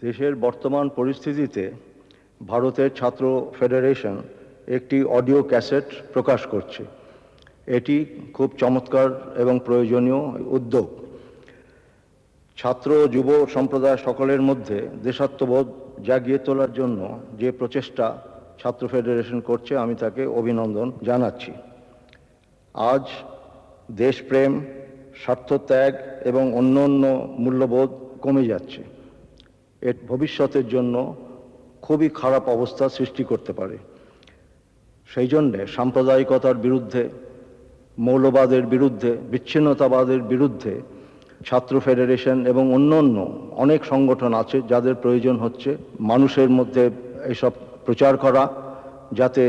দেশের বর্তমান পরিস্থিতিতে ভারতের ছাত্র ফেডারেশন একটি অডিও ক্যাসেট প্রকাশ করছে। এটি খুব চমৎকার এবং প্রয়োজনীয় উদ্যোগ। ছাত্র ও যুব সম্প্রদায় সকলের মধ্যে দেশাত্মবোধ জাগিয়ে তোলার জন্য যে প্রচেষ্টা ছাত্র ফেডারেশন করছে, আমি তাকে অভিনন্দন জানাচ্ছি। আজ দেশপ্রেম, স্বার্থত্যাগ এবং অন্যান্য মূল্যবোধ কমে যাচ্ছে। এর ভবিষ্যতের জন্য খুবই খারাপ অবস্থা সৃষ্টি করতে পারে। সেই জন্যে সাম্প্রদায়িকতার বিরুদ্ধে, মৌলবাদের বিরুদ্ধে, বিচ্ছিন্নতাবাদের বিরুদ্ধে ছাত্র ফেডারেশন এবং অন্যান্য অনেক সংগঠন আছে যাদের প্রয়োজন হচ্ছে মানুষের মধ্যে এসব প্রচার করা, যাতে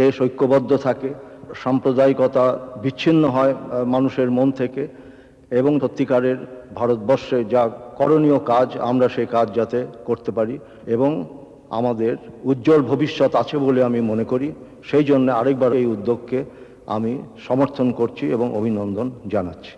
দেশ ঐক্যবদ্ধ থাকে, সাম্প্রদায়িকতা বিচ্ছিন্ন হয় মানুষের মন থেকে, এবং সত্যিকারের ভারতবর্ষে যা করণীয় কাজ আমরা সেই কাজ যাতে করতে পারি এবং আমাদের উজ্জ্বল ভবিষ্যৎ আছে বলে আমি মনে করি। সেই জন্য আরেকবার এই উদ্যোগকে আমি সমর্থন করছি এবং অভিনন্দন জানাচ্ছি।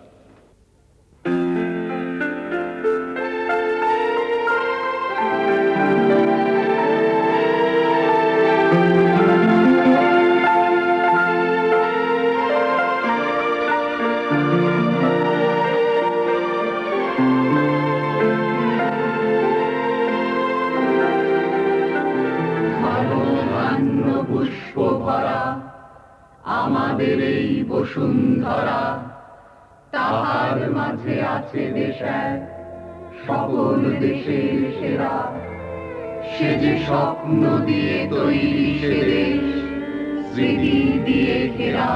পুষ্প ভরা আমাদের এই বসুন্ধরা, তাহার মাঝে আছে দেশের সকল দেশের সেরা। সে যে স্বপ্ন দিয়ে তৈরি সে দেশ, স্মৃতি দিয়ে ঘেরা।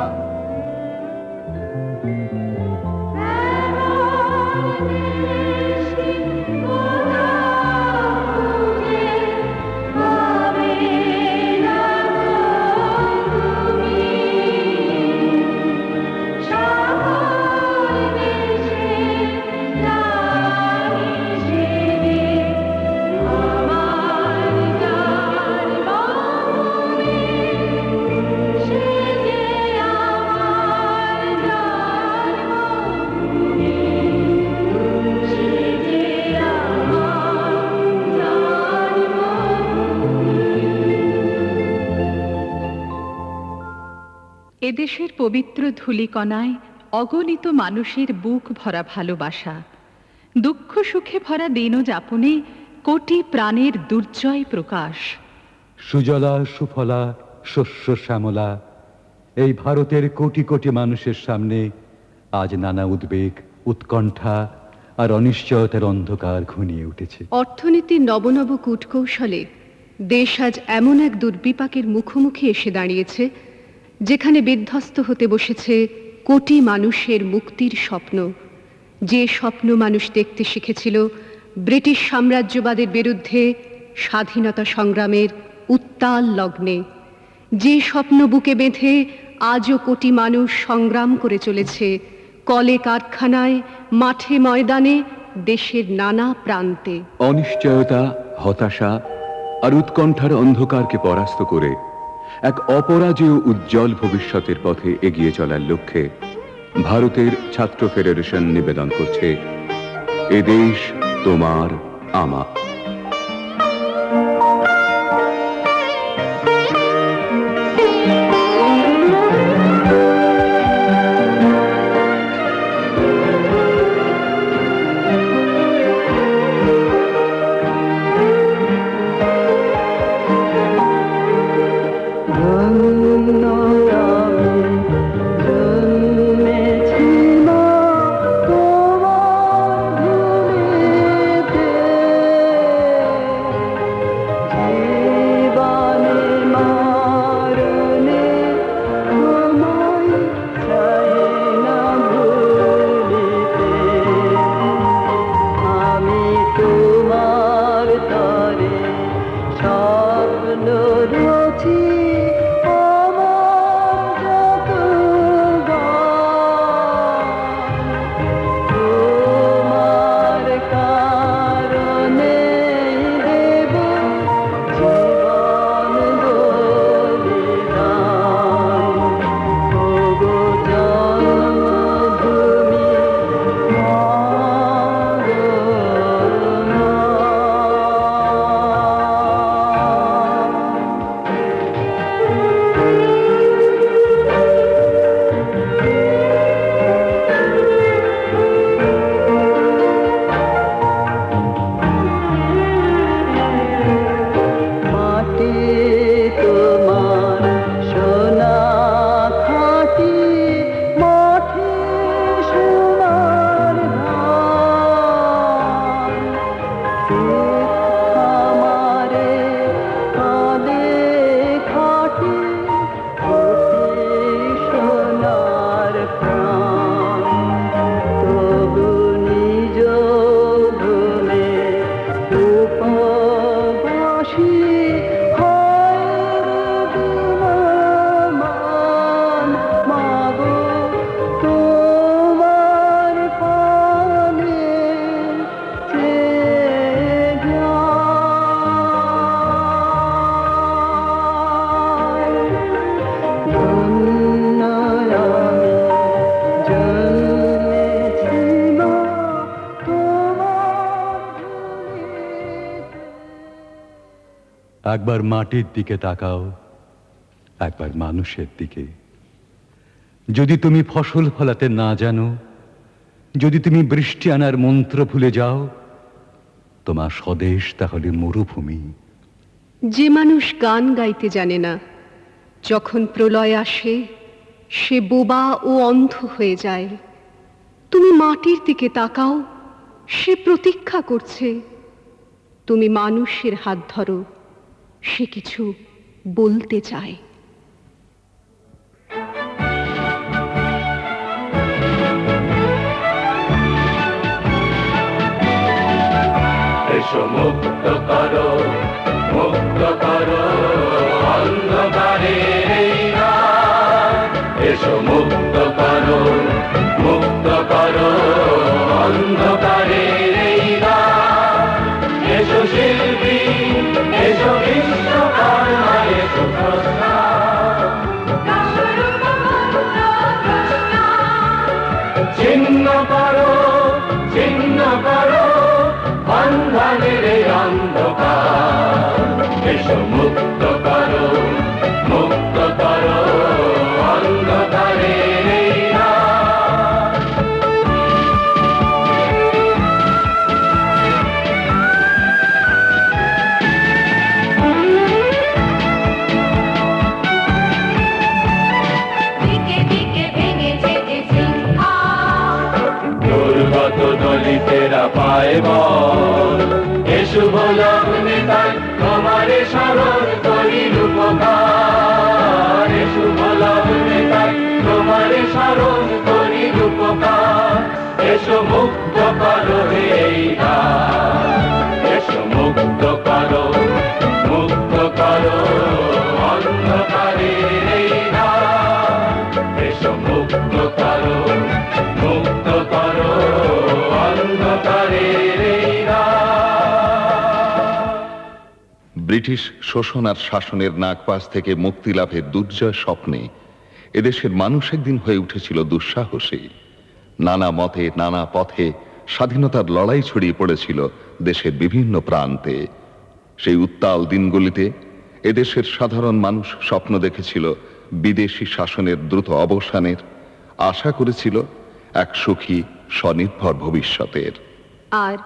এদেশের পবিত্র ধূলিকণায় অগণিত মানুষের বুক ভরা ভালোবাসা, দুঃখ সুখে ভরা দিন যাপনে কোটি প্রাণের দুর্জয় প্রকাশ। সুজলা সুফলা শস্য শ্যামলা এই ভারতের কোটি কোটি মানুষের সামনে আজ নানা উদ্বেগ, উৎকণ্ঠা আর অনিশ্চয়তার অন্ধকার ঘনিয়ে উঠেছে। অর্থনীতির নবনব কূটকৌশলে দেশ আজ এমন এক দুর্বিপাকের মুখোমুখি এসে দাঁড়িয়েছে যেখানে বিধ্বস্ত হতে বসেছে কোটি মানুষের মুক্তির স্বপ্ন। যে স্বপ্ন মানুষ দেখতে শিখেছিল ব্রিটিশ সাম্রাজ্যবাদের বিরুদ্ধে স্বাধীনতা সংগ্রামের উত্তাল লগ্নে, যে স্বপ্ন বুকে বেঁধে আজও কোটি মানুষ সংগ্রাম করে চলেছে কলে কারখানায়, মাঠে ময়দানে, দেশের নানা প্রান্তে। অনিশ্চয়তা, হতাশা আর উৎকণ্ঠার অন্ধকারকে পরাস্ত করে এক অপরাজেয় উজ্জ্বল ভবিষ্যতের পথে এগিয়ে চলার লক্ষ্যে ভারতের ছাত্র ফেডারেশন নিবেদন করছে এ দেশ তোমার আমার। একবার মাটির দিকে তাকাও, একবার মানুষের দিকে। যদি তুমি ফসল ফলাতে না জানো, যদি তুমি বৃষ্টি আনার মন্ত্র ভুলে যাও, তোমার স্বদেশ তাহলে মরুভূমি। যে মানুষ গান গাইতে জানে না, যখন প্রলয় আসে সে বোবা ও অন্ধ হয়ে যায়। তুমি মাটির দিকে তাকাও, সে প্রতীক্ষা করছে। তুমি মানুষের হাত ধরো, সে কিছু বলতে চায়। এসো মুক্ত করো অন্ধকারের এই রাত। এসো মুক্ত করো অন্ধকারের এই রাত। এসো শিল্পী, এসো বিশ্বকর্মা, এসো স্রষ্টা। ছিন্ন করো বন্ধনের এই অন্ধকার। এসো মুক্ত করো অন্ধকারের এই রাত। দিকে দিকে ভেঙেছে যে শৃঙ্খল, দুর্গত দলিতেরা পায় বল। এ শুভ লগ্নে তাই তোমার স্মরণ করি রূপকার। এ শুভ লগ্নে তাই তোমার স্মরণ করি রূপকার। এসো মুক্ত করো এই রাত। এসো মুক্ত করো অন্ধকারের এই রাত। এসো মুক্ত করো অন্ধকারের এই রাত। ব্রিটিশ শোষণ আর শাসনের নাগপাশ থেকে মুক্তি লাভের দুর্জয় স্বপ্নে এদেশের মানুষ একদিন হয়ে উঠেছিল দুঃসাহসী। নানা মতে নানা পথে স্বাধীনতার লড়াই ছড়িয়ে পড়েছিল দেশের বিভিন্ন প্রান্তে। সেই উত্তাল দিনগুলিতে এদেশের সাধারণ মানুষ স্বপ্ন দেখেছিল বিদেশি শাসনের দ্রুত অবসানের, আশা করেছিল এক সুখী স্বনির্ভর ভবিষ্যতের। আর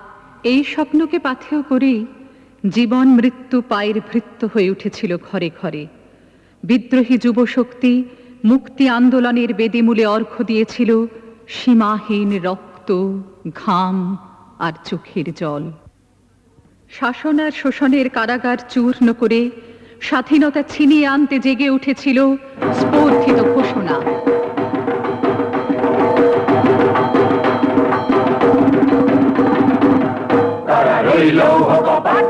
এই স্বপ্নকে পাথেয় করেই জীবন মৃত্যু পায়ের ভৃত্য হয়ে উঠেছিল ঘরে ঘরে। বিদ্রোহী যুবশক্তি মুক্তি আন্দোলনের বেদিমূলে অর্ঘ্য দিয়েছিল সীমাহীন রক্ত, ঘাম আর চোখের জল। শাসন আর শোষণের কারাগার চূর্ণ করে স্বাধীনতা ছিনিয়ে আনতে জেগে উঠেছিল স্পর্ধিত ঘোষণা। তারা রইল কপাট,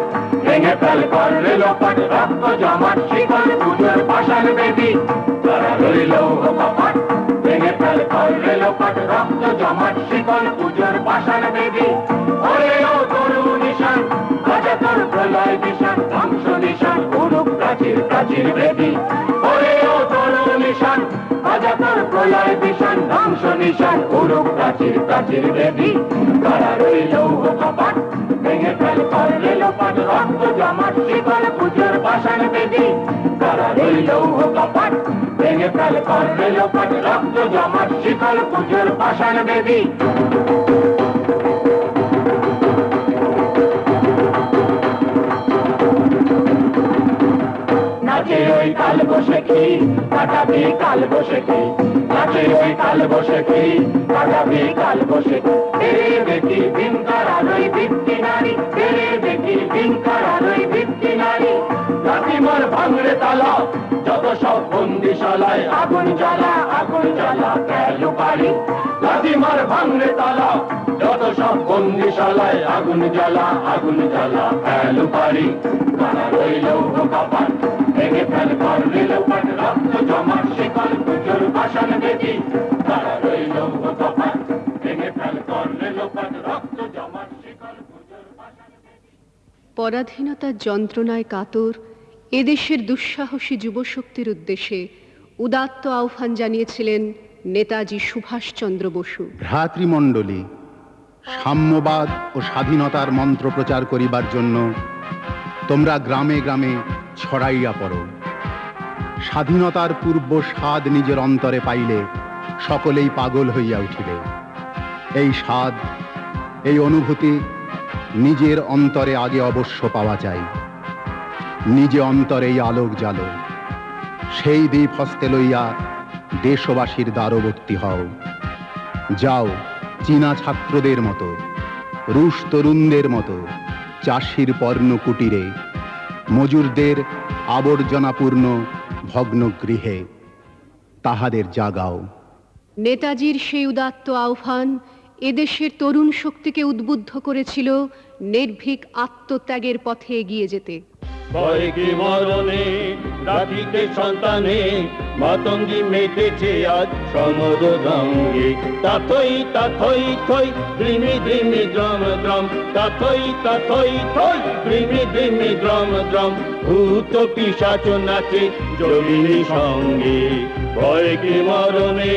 ভেঙে ফেল করলে লোপাট, রক্ত জমাট শিকল পুজোর পাষাণ বেদি। তারা রইল কপাট, ভেঙে ফেল করলে লোপাট, রক্ত জমাট শিকল পুজোর পাষাণ বেদি। ওরে ও তরু নিশান, বাজে তোর প্রলয় বিশান, ধ্বংস নিশান উড়ুক প্রাচীর বেদি। ওরে ও তরু নিশান, বাজে তোর প্রলয় বিশান, ধ্বংস নিশান উড়ুক প্রাচীর বেদি। তারা রইল কপাট, ভেঙে ফেল করলে লোপাট, রক্ত জমাট শিকল পুজোর পাষাণ বেদি। তারা রইল কপাট, ভেঙে ফেল করলে লোপাট, রক্ত জমাট শিকল পুজোর পাষাণ বেদি। নাচে ওই কাল বসেছি, কাটাবি কাল বসেছি। নাচে ওই কাল বসেছি, কাটাবি কাল বসেছি। তেরে দেখি ভিনকার আলোয় ভিত্তি নারী, তেরে দেখি ভিনকার আলোয় ভিত্তি নারী। লাঠিমার ভাঙড়ে তালা, যত সব বন্দিশালায় আগুন জ্বালা গেল পারি। লাঠিমার ভাঙড়ে তালা, যত সব বন্দিশালায় আগুন জ্বালা গেল পারি। তারা রইল কপাট, ভেঙে ফেল করলে লোপাট, রক্ত জমাট শিকল পুজোর পাষাণ বেদি। তারা রইল কপাট, ভেঙে ফেল করলে লোপাট, রক্ত জমাট শিকল পুজোর পাষাণ বেদি। পরাধীনতার যন্ত্রণায় কাতর এদেশের দুঃসাহসী যুবশক্তির উদ্দেশ্যে উদাত্ত আহ্বান জানিয়েছিলেন নেতাজি সুভাষচন্দ্র বসু। ভ্রাতৃমণ্ডলী, সাম্যবাদ ও স্বাধীনতার মন্ত্র প্রচার করিবার জন্য তোমরা গ্রামে গ্রামে ছড়াইয়া পড়ো। স্বাধীনতার পূর্ব স্বাদ নিজের অন্তরে পাইলে সকলেই পাগল হইয়া উঠিবে। এই স্বাদ, এই অনুভূতি নিজের অন্তরে আগে অবশ্য পাওয়া যায়। নিজে অন্তরেই আলোক জ্বালো, সেই দ্বীপ হস্তে লইয়া দেশবাসীর দ্বারবর্তী হও। যাও চীনা ছাত্রদের মতো, রুশ তরুণদের মতো চাষির পর্ণ কুটিরে, মজুরদের আবর্জনাপূর্ণ ভগ্ন গৃহে, তাহাদের জাগাও। নেতাজির সেই উদাত্ত আহ্বান এদেশের তরুণ শক্তিকে উদ্বুদ্ধ করেছিল নির্ভীক আত্মত্যাগের পথে এগিয়ে যেতে। ভয় কি মরণে রাখিতে সন্তানে, মাতঙ্গি মেতেছে আজ সমর রঙ্গে। তাথই তাথই থই দ্রিমি দ্রিমি দ্রম দ্রম, তাথই তাথই থই দ্রিমি দ্রিমি দ্রম দ্রম। ভূত পিশাচ নাচে জমিনী সঙ্গে। ভয় কি মরণে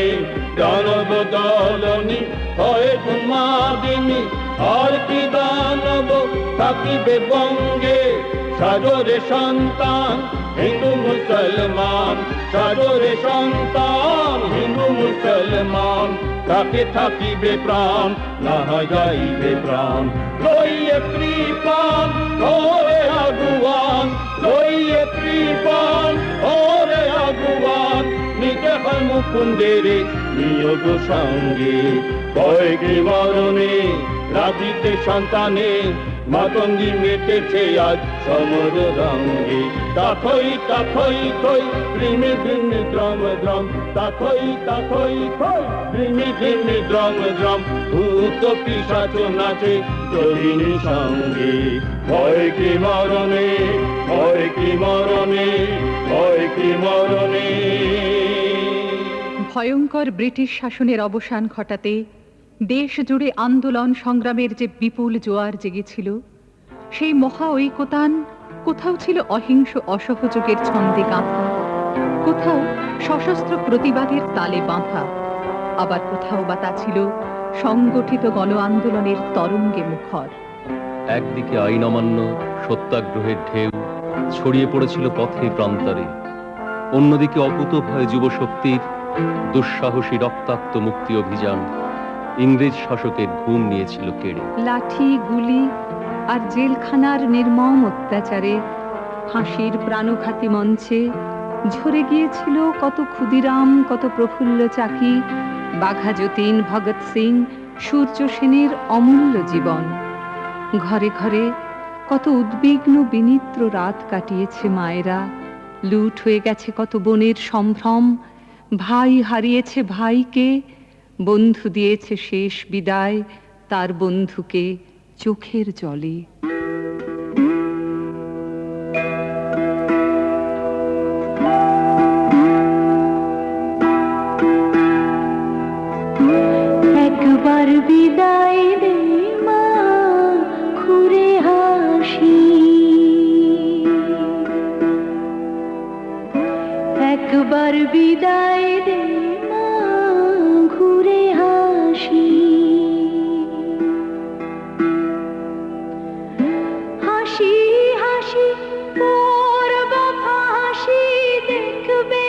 দানব দলনি, হয় উন্মাদিনী আর কি দানব থাকিবে বঙ্গে। সাগরে সন্তান হিন্দু মুসলমান, সাগরে সন্তান হিন্দু মুসলমান। তাকে থাকিবে প্রাণ, না যাইবে প্রাণ। লইয়ে কৃপান ওরে আগুয়ান, লইয়ে কৃপান ওরে আগুয়ান। নিতে হয় মুকুন্দের নিয়োগ সঙ্গে। ভয় কি মরণে রাধিতে সন্তানে, মাতঙ্গি মেতেছে আজ সমর রঙ্গে। তাথই তাথই থই দ্রিমি দ্রিমি দ্রম দ্রম, তাথই তাথই থই দ্রিমি দ্রিমি দ্রম দ্রম। ভূত পিশাচ নাচে জলিনী সঙ্গে। ভয় কি মরণে, ভয় কি মরণে, ভয় কি মরণে। ভয়ঙ্কর ব্রিটিশ শাসনের অবসান ঘটাতে দেশ জুড়ে আন্দোলন সংগ্রামের যে বিপুল জোয়ার জেগেছিল, সেই মহা ঐকতান কোথাও ছিল অহিংস অসহযোগের ছন্দে গাঁথা, কোথাও সশস্ত্র প্রতিবাদের তালে বাঁধা, আবার কোথাও বা তা ছিল সংগঠিত গণ আন্দোলনের তরঙ্গে মুখর। একদিকে আইন অমান্য, সত্যাগ্রহের ঢেউ ছড়িয়ে পড়েছিল পথে প্রান্তরে, অন্যদিকে অকুতোভয় যুবশক্তির দুঃসাহসী রক্তাক্ত মুক্তি অভিযান ইংরেজ শাসকের ঘুম নিয়েছিল কেড়ে। লাঠি, গুলি আর জেলখানার নির্মম অত্যাচারে ফাঁসির প্রাণঘাতী মঞ্চে ঝরে গিয়েছিল কত ক্ষুদিরাম, কত প্রফুল্ল চাকি, বাঘা যতীন, ভগৎ সিং, সূর্য সেনের অমূল্য জীবন। ঘরে ঘরে কত উদ্বিগ্ন বিনিদ্র রাত কাটিয়েছে মায়েরা, লুট হয়ে গেছে কত বোনের সম্ভ্রম, ভাই হারিয়েছে ভাইকে, বন্ধু দিয়েছে শেষ বিদায় তার বন্ধুকে চোখের জলে। একবার বিদায় দে মা, ঘুরে হাসি। একবার বিদায় দে মা, ঘুরে হাসি। হাসি হাসি পরব ফাঁসি, দেখবে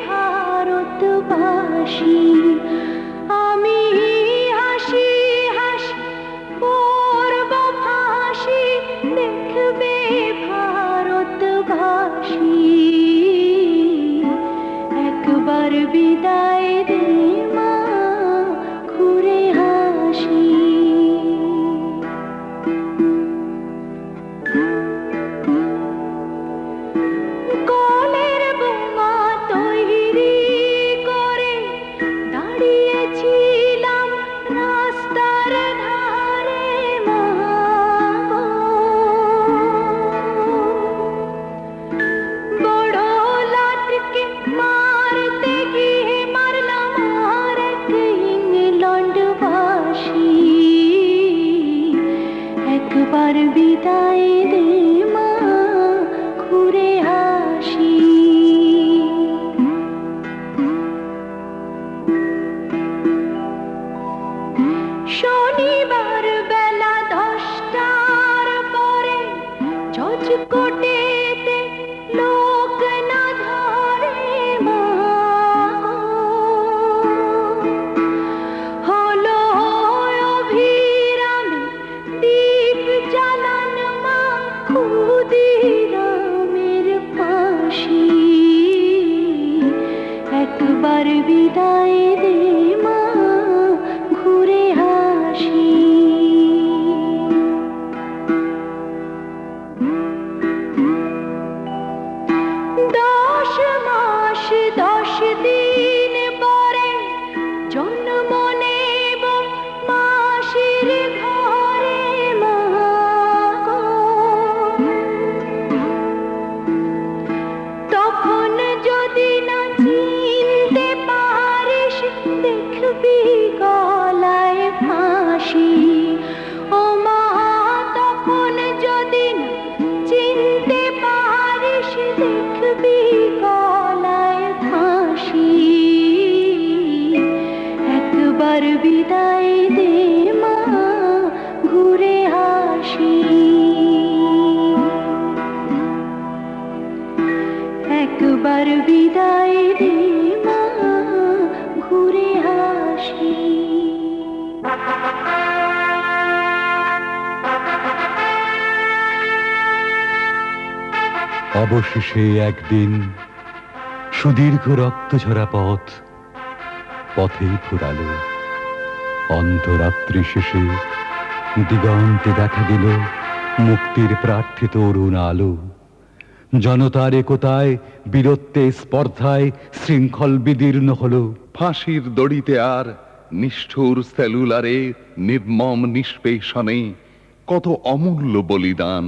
ভারতবাসী। আমি হাসি হাসি পরব ফাঁসি, দেখবে ভারতবাসী। একবার বিদায় দে মা, ঘুরে হাসি। কলের বোমা তৈরি করে দাঁড়িয়েছিলাম রাস্তার ধারে মা গো। বড় লাটকে মারতে গিয়ে মারলাম আর এক ইংল্যান্ডবাসী। একবার বিদায় দে মা, ঘুরে হাসি। শনিবার বেলা 10টার পরে জজকোটেতে লোক ক্ষুদিরামের ফাঁসি। একবার বিদায় দে মা, ঘুরে আসি। 10 মাস 10 দিন পরে জন্ম নেব মাসির ঘরে মা গো। তখন যদি না চিনতে পারিস, দেখবি গলায় ফাঁসি। ও মা, তখন যদি না চিনতে পারিস, দেখবি গলায় ফাঁসি। একবার বিদায় দে মা, ঘুরে আসি। একবার বিদায় দে মা, ঘুরে আসি। অবশেষে একদিন সুদীর্ঘ রক্তঝরা পথ পথেই ফুরালো। অন্ধরাত্রি শেষে দিগন্তে দেখা দিল মুক্তির প্রার্থিত অরুণ আলো। জনতার একতায়, বীরত্বে, স্পর্ধায় শৃঙ্খল বিদীর্ণ হলো। ফাঁসির দড়িতে আর নিষ্ঠুর সেলুলারে, নির্মম নিষ্পেষণে কত অমূল্য বলিদান,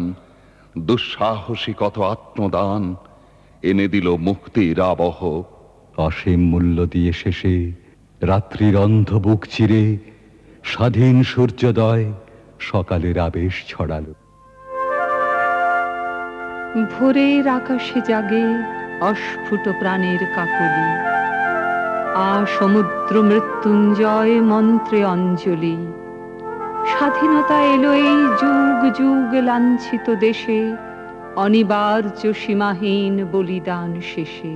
দুঃসাহসী কত আত্মদান এনে দিল মুক্তির আবহ। অসীম মূল্য দিয়ে শেষে রাত্রির অন্ধ বুক চিরে স্বাধীন সূর্যোদয় সকালের আবেশ ছড়ালো। ভোরের আকাশে জাগে অস্ফুট প্রাণের কাকলি। সমুদ্র মৃত্যুঞ্জয় মন্ত্রে অঞ্জলি। স্বাধীনতা এলো এই যুগ যুগ লাঞ্ছিত দেশে, অনিবার্য সীমাহীন বলিদান শেষে।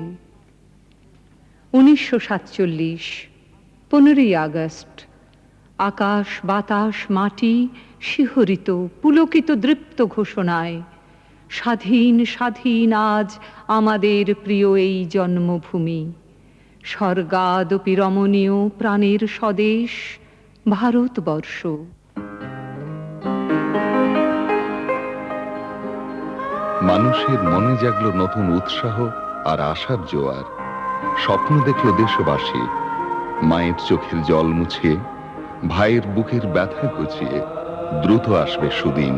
1947 15ই আগস্ট। আকাশ বাতাস মাটি শিহরিত পুলকিত দৃপ্ত ঘোষণায়। স্বাধীন স্বাধীন আজ আমাদের প্রিয় এই জন্মভূমি। স্বর্গাদপি রমণীয় প্রাণের স্বদেশ ভারতবর্ষ। মানুষের মনে জাগলো নতুন উৎসাহ আর আশার জোয়ার। স্বপ্ন দেখল দেশবাসী, মায়ের চোখের জল মুছিয়ে, ভাইয়ের বুকের ব্যথা ঘুচিয়ে। দ্রুত আসবে সুদিন,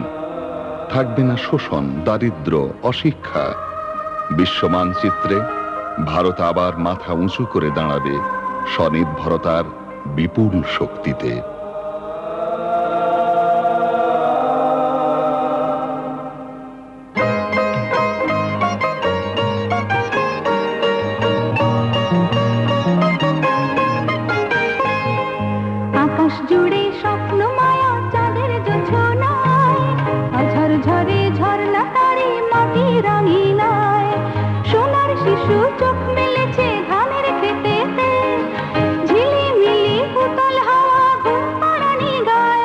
থাকবে না শোষণ, দারিদ্র, অশিক্ষা। বিশ্ব মানচিত্রে ভারত আবার মাথা উঁচু করে দাঁড়াবে স্বনির্ভরতার বিপুল শক্তিতে। আকাশ জুড়ে স্বপ্ন মায়া চাঁদের জোছনায়, ঝড় ঝরে ঝরনা তারে মাটি রাঙিনায়। সোনার শিশু চোখ মেলেছে ধানের খেতেতে, ঝিলিমিলি উতল হাওয়া ঘুম পাড়ানি গায়।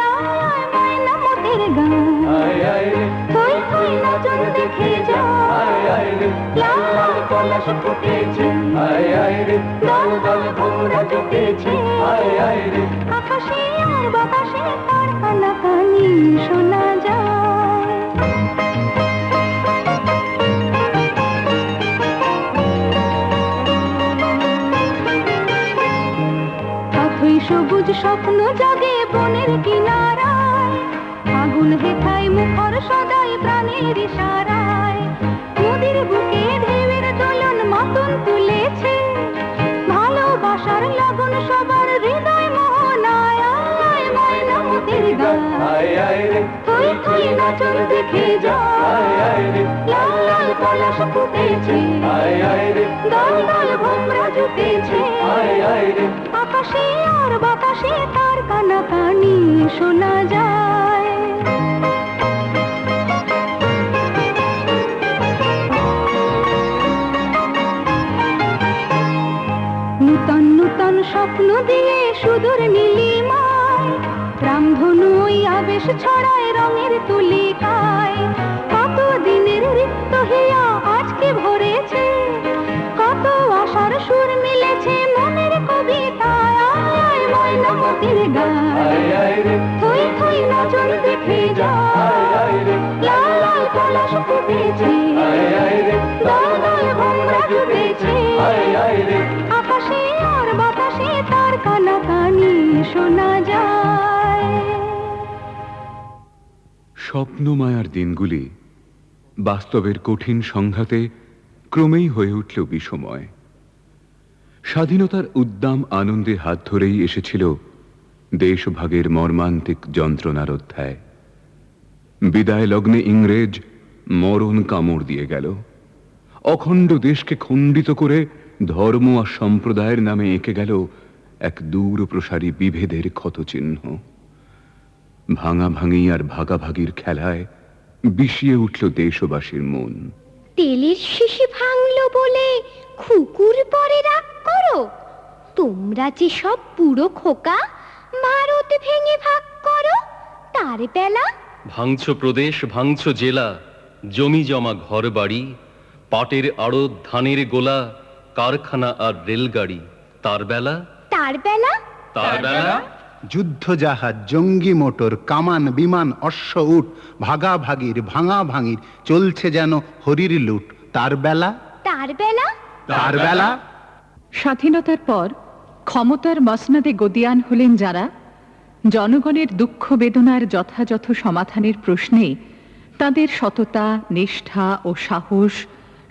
ময়না মোদের গায়, থই থই নজর দেখে যায়। লাল লাল পলাশ ফুটেছে, দল দল ভোমরা জুটেছে। আকাশে আর বাতাসে তার কানাকানি শোনা যায়। অথই সবুজ স্বপ্ন জাগে বনের কিনারায়, আগুন হেথায় মুখর সদাই প্রাণের ইশারায়। নদীর বুকে ঢেউয়ের দোলন মাতন তুলেছে, ভালোবাসার লগন সবার হৃদয় মোহনায়। ময়না মোদের গায়, থই থই নাচন দেখে যায়। লাল লাল পলাশ ফুটেছে, দল দল ভোমরা জুটেছে। আকাশে আর বাতাসে তার কানাকানি শোনা যায়। নূতন নূতন স্বপ্ন দিয়ে সুদূর নীলিমায়, রামধনু ওই আবেশ ছড়ায় রঙের তুলিকায়। কত রহিয়া আজকে ভরেছে, কত আশার সুর মিলেছে মনের কবিতায়। আয় ময়নামতির গায়, থই থই নজর দেখে যায়, লাল লাল পলাশ ফুটেছে, দল দল ভোমরা জুটেছে, আকাশে আর বাতাসে তার কানাকানি শোনা যায়। স্বপ্নমায়ার দিনগুলি বাস্তবের কঠিন সংঘাতে ক্রমেই হয়ে উঠল বিষময়। স্বাধীনতার উদ্দাম আনন্দে হাত ধরেই এসেছিল দেশভাগের মর্মান্তিক যন্ত্রণার অধ্যায়। বিদায় লগ্নে ইংরেজ মরণ কামড় দিয়ে গেল। অখণ্ড দেশকে খণ্ডিত করে ধর্ম আর সম্প্রদায়ের নামে এঁকে গেল এক দূর প্রসারী বিভেদের ক্ষতচিহ্ন। ভাঙাভাঙি আর ভাগাভাগির খেলায় বিষিয়ে উঠল দেশবাসীর মন। তেলের শিশি ভাঙলো বলে খুকুর পরে রাগ করো, তোমরা যে সব পুরো খোকা, ভারত ভেঙে ভাগ করো, তার বেলা ভাঙছ প্রদেশ, ভাঙছ জেলা, জমি জমা ঘর বাড়ি, পাটের আড়ত, ধানের গোলা, কারখানা আর রেলগাড়ি, তার বেলা তার বেলা তার বেলা যুদ্ধজাহাজ, জঙ্গি মোটর, কামান, বিমান, অশ্ব, উট, ভাগাভাগির ভাঙাভাঙির চলছে যেন হরির লুট, তার বেলা তার বেলা তার বেলা। স্বাধীনতার পর ক্ষমতার মসনদে গদিয়ান হলেন যারা, জনগণের দুঃখ বেদনার যথাযথ সমাধানের প্রশ্নে তাদের সততা, নিষ্ঠা ও সাহস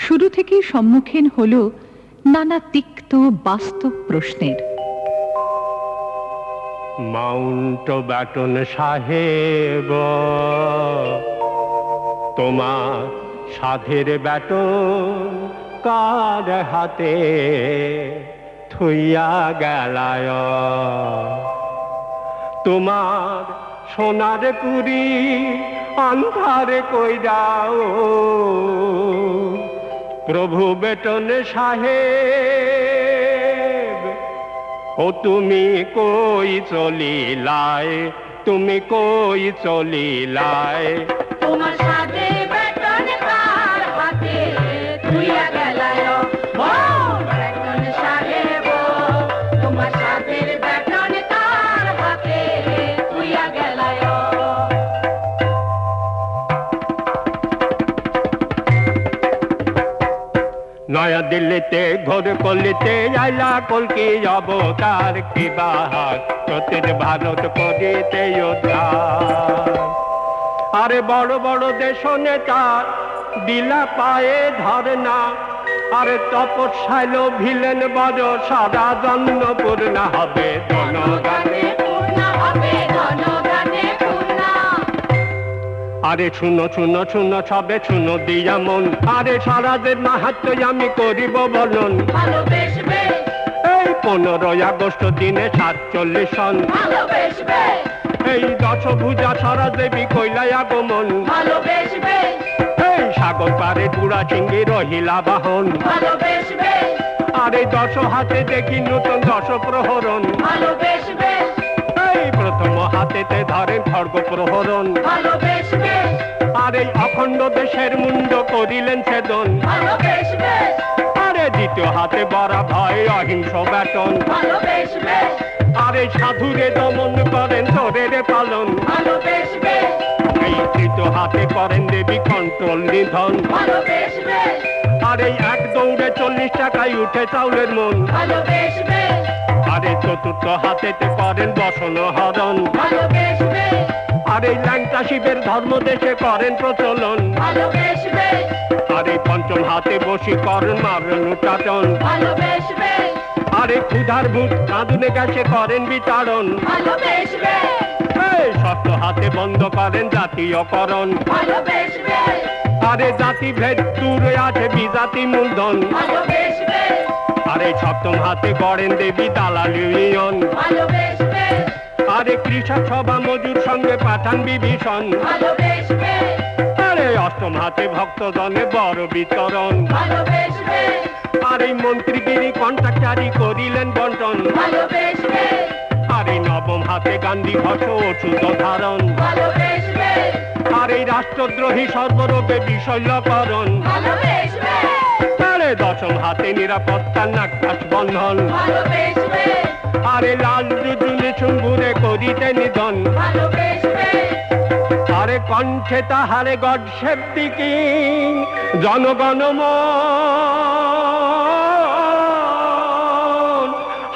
শুরু থেকেই সম্মুখীন হল নানা তিক্ত বাস্তব প্রশ্নের। মাউন্ট ব্যাটন সাহেব, তোমার সাধের ব্যাটন কার হাতে থইয়া গেলায়, তোমার সোনার পুরি আন্ধারে কইরাও প্রভু বেটন সাহেব। ও তুমি কই চলিলায়, তুমি কই চলিলায়, তোমার সাধে বেটন কার হাতে তুইয়া গেলায়, বেটন সাহেব, তোমার সাধের বেটন কার হাতে তুইয়া গেলায়। নয়া দিল্লিতে ঘোর কলিতে আইলা কলকি অবতার, কি বাহার প্রতির ভারত করিতে উদ্ধার। আরে বড় বড় দেশ নেতা দিলা পায়ে ধরনা, আরে তপস্যায় ভিলেন বড়, সারা জন্ম পূর্ণ হবে জনগানে। আরে শুনো শুনো শুনো সবে শুনো দিয়া মন, আরে সারাদের মাহাত্ম আমি করিব বলন। এই 15 আগস্ট দিনে 47 সন, এই দশভুজা সারা দেবী কইলাই আগমন। এই সাগর পারে পুরা চিঙ্গি রহিলা বাহন, আরে 10 হাতে দেখি নতুন 10 প্রহরণ। এই প্রথম হাতেতে ধরেন খড়গ প্রহরণ, আর এই অখণ্ড দেশের মুন্ড করিলেন ছেদন। আরে দ্বিতীয় হাতে বড়া ভয় অহিংস ব্যাটন, আর এই সাধুরে দমন করেন চোরের পালন। এই তৃতীয় হাতে করেন দেবী কন্ট্রোল নিধন, আর এই এক দৌড়ে 40 টাকায় উঠে চাউলের মন। আরে চতুর্থ হাতেতে করেন বসন হরণ, আর এই ল্যাংটা শিবের ধর্ম দেশে করেন প্রচলন। আর এই পঞ্চম হাতে বসি করেন মারণ উচ্চাটন, আর এই ক্ষুধার ভূত কাঁদুনে গেছে করেন বিতাড়ন। এই ষষ্ঠ হাতে বন্ধ করেন জাতীয়করণ, আরে জাতি ভেদ দূরে আছে বিজাতি মূলধন। আর এই সপ্তম হাতে গড়েন দেবী দালাল ইউনিয়ন, আরে কৃষক সভা মজুর সঙ্গে পাঠান বিভীষণ। আরে অষ্টম হাতে ভক্তজনে বড় বিতরণ, আর এই মন্ত্রীগিরি কন্ট্রাক্টারি করিলেন বন্টন। আর এই নবম হাতে গান্ধী ঘষ অচ্যুত ধারণ, আর এই রাষ্ট্রদ্রোহী সর্বরোগে বিশল্যকরণ, আরে দশম হাতে নিরাপত্তার নাকাশ বন্ধন, আরে লাল জুজুলি চুম্বুরে করিতে নিধন, আরে কণ্ঠে তাহারে god save the king Jana Gana Mana,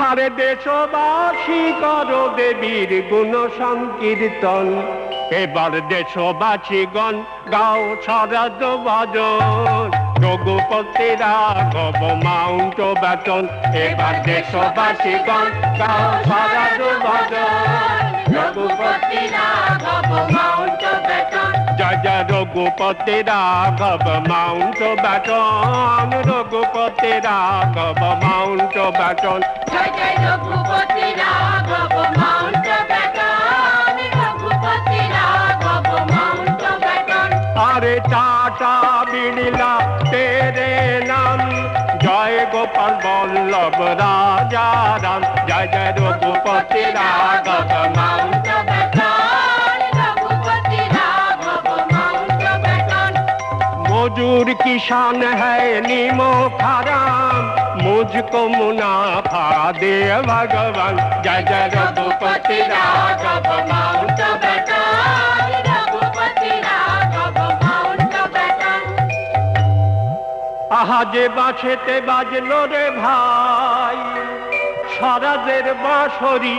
আরে দেশবাসী করো দেবীর গুণ সংকীর্তন, এবার দেশবাসীগণ গাও স্বরাজ ভজন, রঘুপতি রাঘব মাউন্ট ব্যাটন, এবার দেশবাসীগণ গাও স্বরাজ ভজন, রঘুপতি রাঘব মাউন্ট ব্যাটন, জয় জয় রঘুপতি রাঘব মাউন্ট ব্যাটন, রঘুপতি রাঘব মাউন্ট ব্যাটন, জয় জয় রঘুপতি রাঘব মাউন্ট ব্যাটন, রঘুপতি রাঘব মাউন্ট ব্যাটন, আরে টাটা বিড়লা তেরে নাম, জয় গোপাল বল্লভ রাজা রাম, জয় জয় রঘুপতি রাঘব মাউন্ট ব্যাটন, রঘুপতি রাঘব মাউন্ট ব্যাটন, मजूर किसान है नीमो खराम, मुझको मुनाफा दे भगवान, जय जय Raghupati Raghav Mountbatten, Raghupati Raghav Mountbatten, आहा जे बाछेते बाजलो रे भाई स्वराजेर बाঁশরি,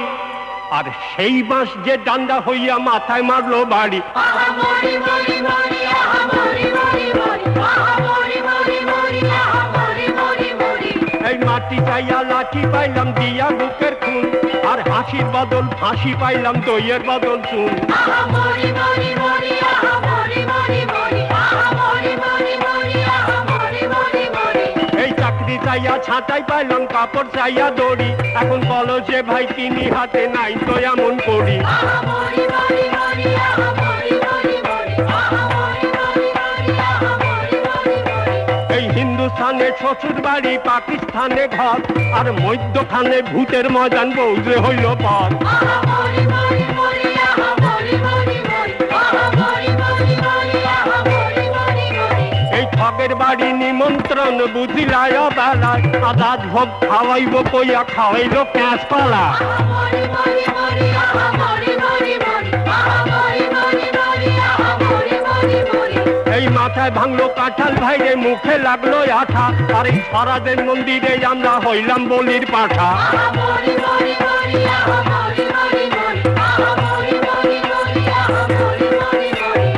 আর সেই বাঁশ যে ডান্ডা হইয়া মাথায় মারলো বাড়ি, আহা মরি মরি মরি, আহা মরি মরি মরি, আহা মরি মরি মরি, আহা মরি মরি মরি, এই মাটি চাইয়া লাঠি পাইলাম দিয়া বুকের খুন, আর হাসির বদল ফাঁসি পাইলাম দইয়ের বদল চুন, আহা মরি মরি মরি, আহা মরি মরি মরি, আহা মরি মরি মরি, আহা মরি মরি মরি, এই চাকরি চাইয়া ছাঁটাই পাইলাম কাপড় চাইয়া দড়ি, এখন বলো যে ভাই কিনি হাতে নাই তো এমন করি, আহা মরি মরি মরি, আহা মরি মরি মরি, আহা মরি মরি মরি, আহা মরি মরি মরি, এই হিন্দুস্তানে শ্বশুর বাড়ি পাকিস্তানে ঘর, আর মধ্যখানে ভূতের ময়দান বউজে হইল পর, আহা মরি মরি মরি, আহা মরি মরি মরি, আহা মরি মরি মরি, আহা মরি মরি মরি, এই ঠগের বাড়ি নিমন্ত্রণ বুঝিলায় বেলায়, আজাদ ভোগ খাওয়াইব কইয়া খাওয়াইল ক্যাঁচ পালা, আহা মরি মরি মরি, আহা মরি মরি মরি, আহা মরি মরি মরি, আহা মরি মরি মরি, এই মাথায় ভাঙলো কাঁঠাল ভাইরে মুখে লাগলো আঠা, আর এই স্বরাজের মন্দিরে আমরা হইলাম বলির পাঠা, আহা মরি মরি মরি, আহা মরি মরি মরি, আহা মরি মরি মরি, আহা মরি মরি মরি,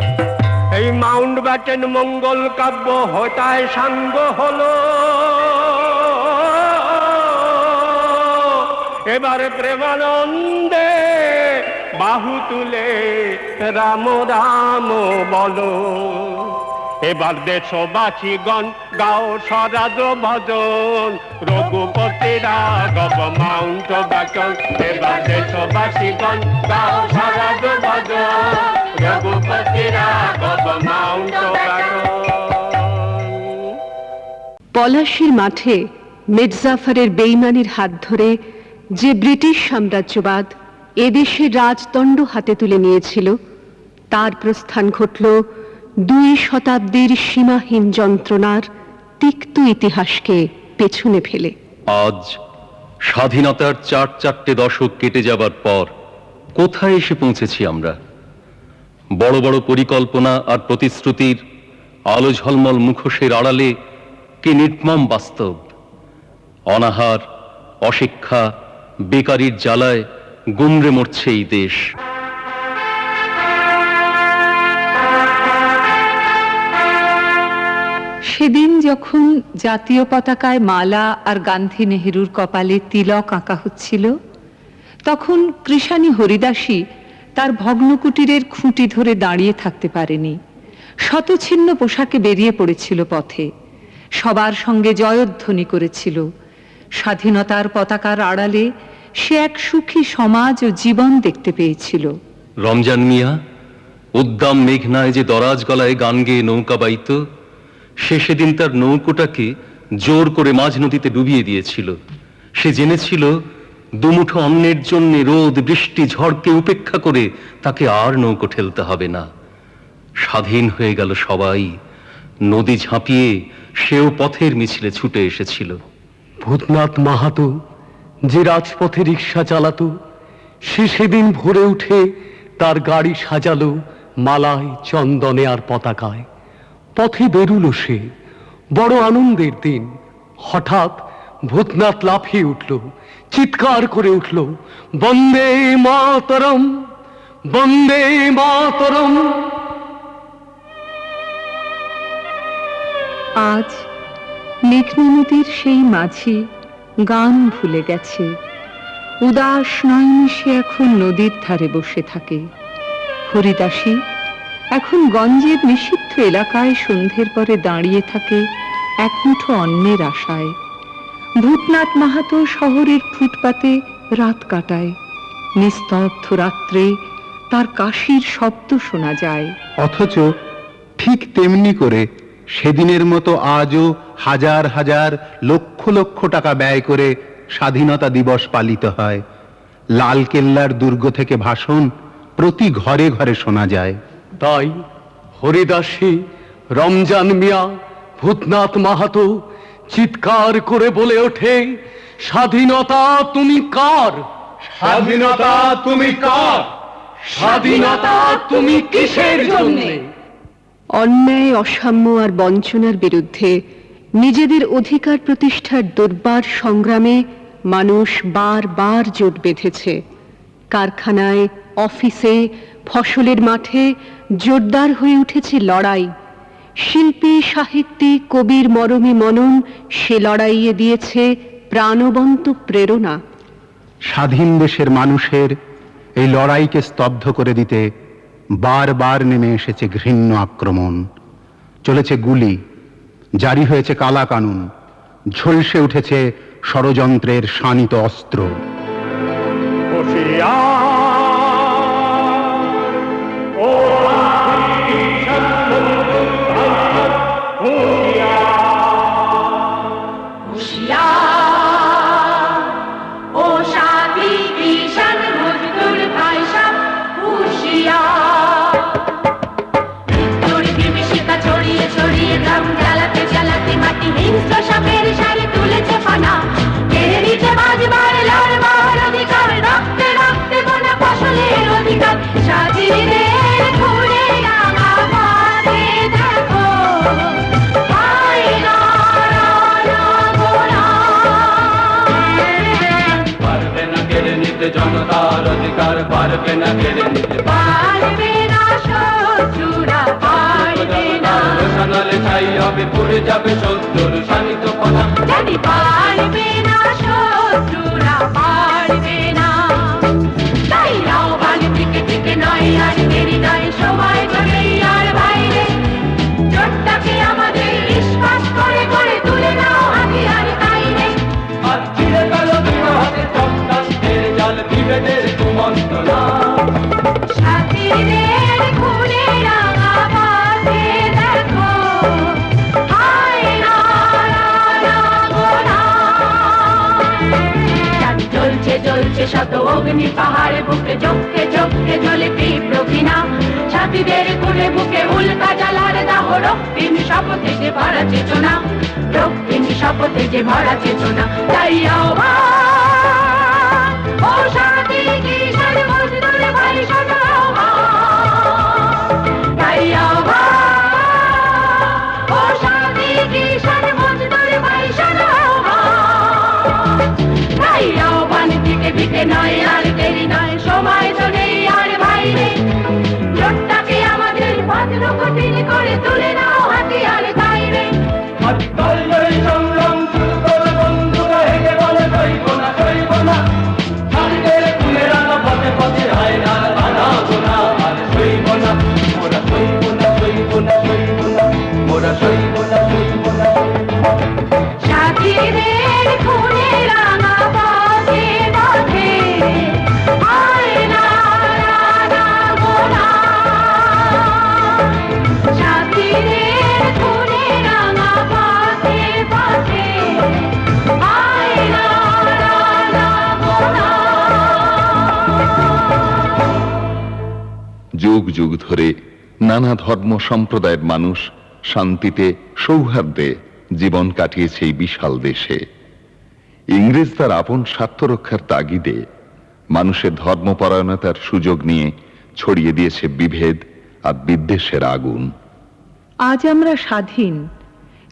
এই মাউন্ট ব্যাটেন মঙ্গল কাব্য হতায় সাঙ্গ হলো, এবারে প্রেমানন্দে বাহু তুলে রাম রাম বলো, এবার দেশবাসীগণ গাও স্বরাজ ভজন, রঘুপতি রাঘব মাউন্ট ব্যাটন, এবার দেশবাসীগণ গাও স্বরাজ ভজন, রঘুপতি রাঘব মাউন্ট ব্যাটন। পলাশীর মাঠে মির্জাফরের বেইমানির হাত ধরে যে ব্রিটিশ সাম্রাজ্যবাদ এদেশের রাজদণ্ড হাতে তুলে নিয়েছিল, তার প্রস্থান ঘটল 2 শতাব্দীর সীমাহীন যন্ত্রণার তিক্ত ইতিহাসকে পেছনে ফেলে। আজ স্বাধীনতার 4 দশক কেটে যাবার পর কোথায় এসে পৌঁছেছি আমরা? বড় বড় পরিকল্পনা আর প্রতিশ্রুতির আলো ঝলমল মুখোশের আড়ালে কি নির্মম বাস্তব। অনাহার, অশিক্ষা, বেকারির জ্বালায় গুমরে মরছে এই দেশ। সেদিন যখন জাতীয় পতাকায় মালা আর গান্ধী নেহেরুর কপালে তিলক আঁকা হচ্ছিল, তখন কৃষাণী হরিদাসী তার ভগ্নকুটিরের খুঁটি ধরে দাঁড়িয়ে থাকতে পারেনি। শতছিন্ন পোশাকে বেরিয়ে পড়েছিল পথে, সবার সঙ্গে জয়ধ্বনি করেছিল। স্বাধীনতার পতাকার আড়ালে সে এক সুখী সমাজ ও জীবন দেখতে পেয়েছিল। রমজান মিয়া উদ্দাম মেঘনায় যে দরাজ গলায় গান গেয়ে নৌকা বাইত, সে সেদিন তার নৌকোটাকে জোর করে মাঝ নদীতে ডুবিয়ে দিয়েছিল। সে জেনেছিল দুমুঠো অন্নের জন্য রোদ বৃষ্টি ঝড়কে উপেক্ষা করে তাকে আর নৌকো ঠেলতে হবে না। স্বাধীন হয়ে গেল সবাই। নদী ঝাঁপিয়ে সেও পথের মিছিলে ছুটে এসেছিল। ভূতনাথ মাহাতো যে রাজপথে রিক্সা চালাতো, সে সেদিন ভোরে উঠে তার গাড়ি সাজালো মালায়, চন্দনে আর পতাকায়। পথে বেরুলো সে, বড় আনন্দের দিন। হঠাৎ ভূতনাথ লাফিয়ে উঠল, চিৎকার করে উঠল, বন্দে মাতরম, বন্দে মাতরম। আজ মেঘনা নদীর সেই মাঝি গান ভুলে গেছে। উদাস নয়নে সে এখন নদীর ধারে বসে থাকে। হরিদাসী এখন গঞ্জের নিষিদ্ধ এলাকায় সন্ধ্যের পরে দাঁড়িয়ে থাকে এক মুঠো অন্নের আশায়। ভূতনাথ মাহাতো শহরের ফুটপাতে রাত কাটায়। নিস্তব্ধ রাত্রে তার কাশির শব্দ শোনা যায়। অথচ ঠিক তেমনি করে সেদিনের মতো আজও হাজার হাজার লক্ষ লক্ষ টাকা ব্যয় করে স্বাধীনতা দিবস পালিত হয়। লালকেল্লার দুর্গ থেকে ভাষণ প্রতি ঘরে ঘরে শোনা যায়। তাই হরিদাসী, রমজান মিয়া, ভূতনাথ মাহাতো চিৎকার করে বলে ওঠে, স্বাধীনতা তুমি কার? স্বাধীনতা তুমি কার? স্বাধীনতা তুমি কিসের জন্যে? অন্যায়, অসাম্য আর বঞ্চনার বিরুদ্ধে নিজেদের অধিকার প্রতিষ্ঠার দুর্বার সংগ্রামে মানুষ বারবার জোট বেঁধেছে। কারখানায়, অফিসে, ফসলের মাঠে জোরদার হয়ে উঠেছে লড়াই। শিল্পী, সাহিত্যিক, কবির মরমী মনন সে লড়াইয়ে দিয়েছে প্রাণবন্ত প্রেরণা। স্বাধীন দেশের মানুষের এই লড়াইকে স্তব্ধ করে দিতে বারবার নেমে এসেছে ঘৃণ্য আক্রমণ। চলেছে গুলি, জারি হয়েছে কালা কানুন, ঝলসে উঠেছে ষড়যন্ত্রের শানিত অস্ত্র। জনতার অধিকার পারবে না কেড়ে নিতে, পারবে না শত্রুরা, পারবে না। রোশনালে ছাই হবে, পুড়ে যাবে শত্রুর শানিত কথা, জানি পারবে না শত্রুরা, পারবে না। তাই আহ্বান থেকে থেকে নয় আর দেরি নয়, সময় ধরে আর বাইরে জোটটাকে আমাদের বিশ্বাস করে করে তুলে নাও হাতিয়ার তাইরে। আর ছিঁড়ে গেল দুটো হাতে চক্রান্তের জাল, বিভেদের কুমন্ত্রণা। সাথীদের খুনে রাঙা পথে দেখো, হায় না জ্বলছে জ্বলছে শত অগ্নি পাহাড়ে বুকে, চোখে চোখে জ্বলে তীব্র ঘৃণা। সাথীদের খুনে বুকে উল্কা জ্বালার দাহ, রক্তিম শপথে যে ভরা চেতনা, রক্তিম শপথে যে ভরা চেতনা। তাই আহ্বান, ও সাথী কিষাণ মজদুর ভাই শত আহ্বান। তাই আহ্বান, ও সাথী কিষাণ মজদুর ভাই শত আহ্বান। তাই আহ্বান থেকে দিকে নয় আর দেরি নয়, সময় তো নেই আর বাইরে জোটটাকে আমাদের ভদ্র কঠিন করে তুলে নাও হাতিয়ার তাইরে। সংগ্রাম শুরু করে বন্ধুরা, হেগে বলে সইব না সইব না। সাথীদের খুলে রাখা পথে পথে হয় না বানাবো না আর সইব না। মোরা সইব না সইব না সইব না, মোরা সইব না সইব না। সাথীদের খুনে রাঙা পথে পথে হয় না বানাবো না। সাথীদের যুগ ধরে নানা ধর্ম সম্প্রদায়ের মানুষ শান্তিতে সৌহার্দ্যে জীবন কাটিয়েছে এই বিশাল দেশে। ইংরেজ তার আপন স্বার্থ রক্ষার তাগিদে মানুষের ধর্মপরায়ণতার সুযোগ নিয়ে ছড়িয়ে দিয়েছে বিভেদ আর বিদ্বেষের আগুন। আজ আমরা স্বাধীন,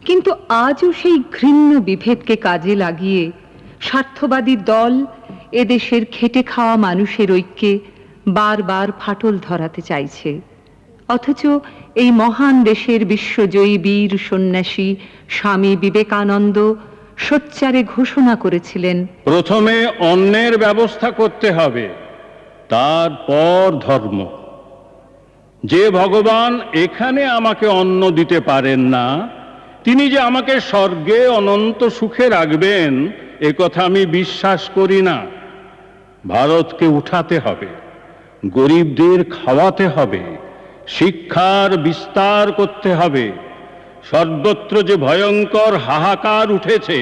কিন্তু আজও সেই ঘৃণ্য বিভেদকে কাজে লাগিয়ে স্বার্থবাদী দল এদেশের খেটে খাওয়া মানুষের ঐক্যে বারবার ফাটল ধরাতে চাইছে। অথচ এই মহান দেশের বিশ্বজয়ী বীর সন্ন্যাসী স্বামী বিবেকানন্দ সোচ্চারে ঘোষণা করেছিলেন, প্রথমে অন্নের ব্যবস্থা করতে হবে, তারপর ধর্ম। যে ভগবান এখানে আমাকে অন্ন দিতে পারেন না, তিনি যে আমাকে স্বর্গে অনন্ত সুখে রাখবেন এ কথা আমি বিশ্বাস করি না। ভারতকে উঠাতে হবে, গরিবদের খাওয়াতে হবে, শিক্ষার বিস্তার করতে হবে। সর্বত্র যে ভয়ঙ্কর হাহাকার উঠেছে,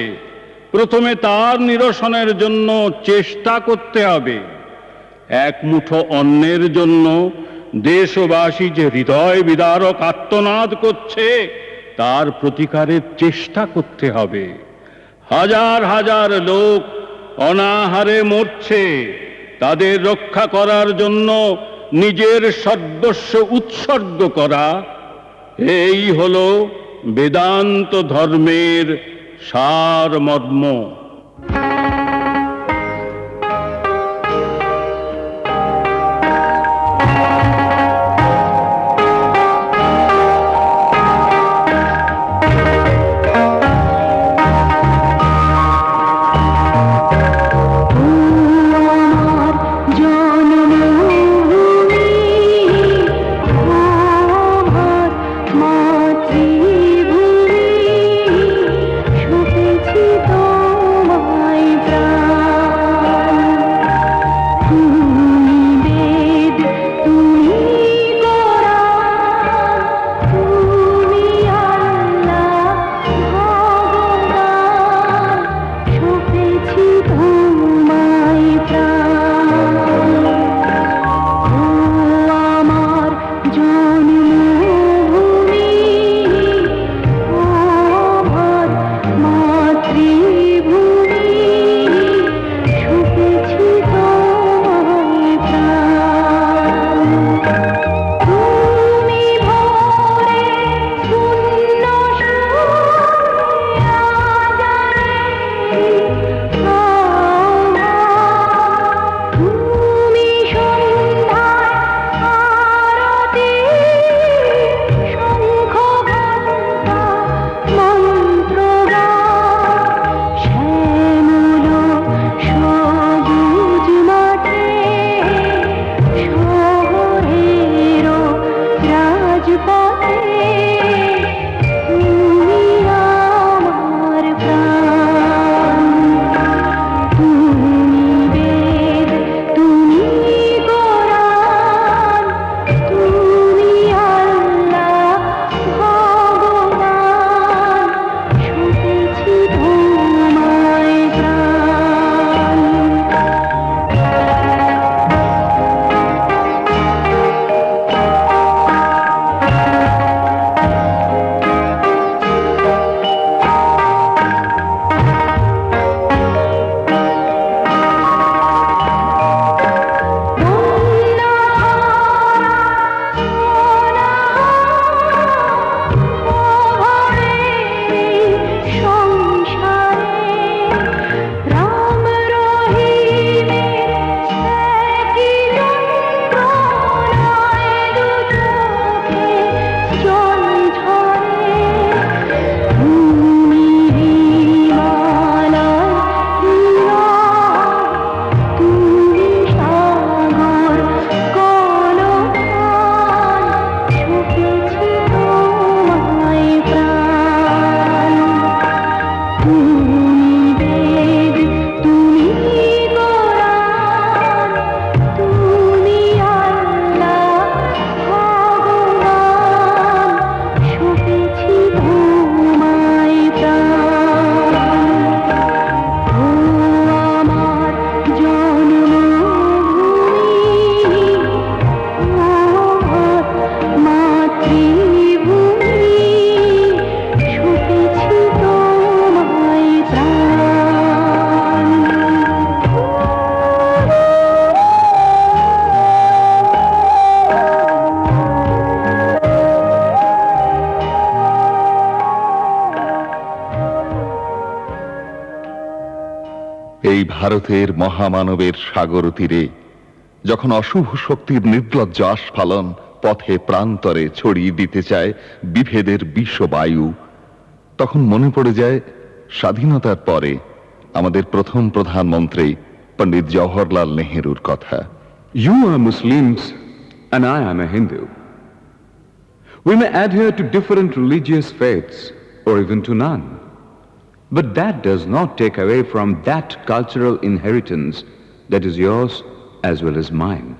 প্রথমে তার নিরসনের জন্য চেষ্টা করতে হবে। এক মুঠো অন্নের জন্য দেশবাসী যে হৃদয় বিদারক আর্তনাদ করছে, তার প্রতিকারের চেষ্টা করতে হবে। হাজার হাজার লোক অনাহারে মরছে, তাদের রক্ষা করার জন্য নিজের সর্বস্ব উৎসর্গ করা, এই হলো বেদান্ত ধর্মের সারমর্ম। মাতৃভূমি এই ভারতের মহামানবের সাগর তীরে যখন অশুভ শক্তির নির্লজ্জ আস্ফালন পথে প্রান্তরে ছড়িয়ে দিতে চায় বিভেদের বিশ্ববায়ু, তখন মনে পড়ে যায় স্বাধীনতার পরে আমাদের প্রথম প্রধানমন্ত্রী পণ্ডিত জওহরলাল নেহেরুর কথা। You are Muslims and I am a Hindu. We may adhere to different religious faiths or even to none. But that does not take away from that cultural inheritance that is yours as well as mine.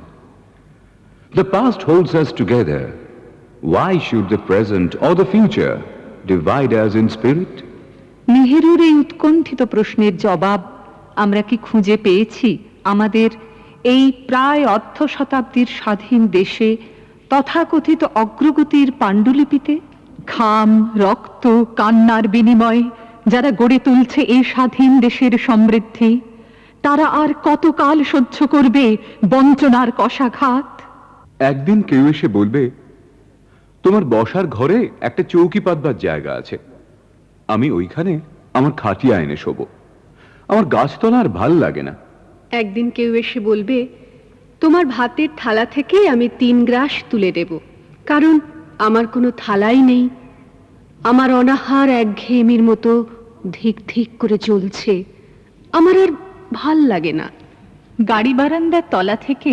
The past holds us together. Why should the present or the future divide us in spirit? নেহেরুর এই উৎকণ্ঠিত প্রশ্নের জবাব আমরা কি খুঁজে পেয়েছি আমাদের এই প্রায় অর্ধ শতাব্দীর স্বাধীন দেশে তথাকথিত অগ্রগতির পাণ্ডুলিপিতে? ঘাম, রক্ত, কান্নার বিনিময়ে যারা গড়ে তুলছে এই স্বাধীন দেশের সমৃদ্ধি, তারা আর কতকাল সহ্য করবে বঞ্চনার কষাঘাত? একদিন কেউ এসে বলবে, তোমার বসার ঘরে একটা চৌকি পাতবার জায়গা আছে, আমি ওইখানে আমার খাটিয়া এনে শোবো, আমার গাছতলা আর ভাল লাগে না। একদিন কেউ এসে বলবে, তোমার ভাতের থালা থেকেই আমি 3 গ্রাস তুলে দেব, কারণ আমার কোনো থালাই নেই, আমার অনাহার একঘেয়েমির মতো ধিক ধিক করে চলছে, আমার আর ভাল লাগে না। গাড়ি বারান্দার তলা থেকে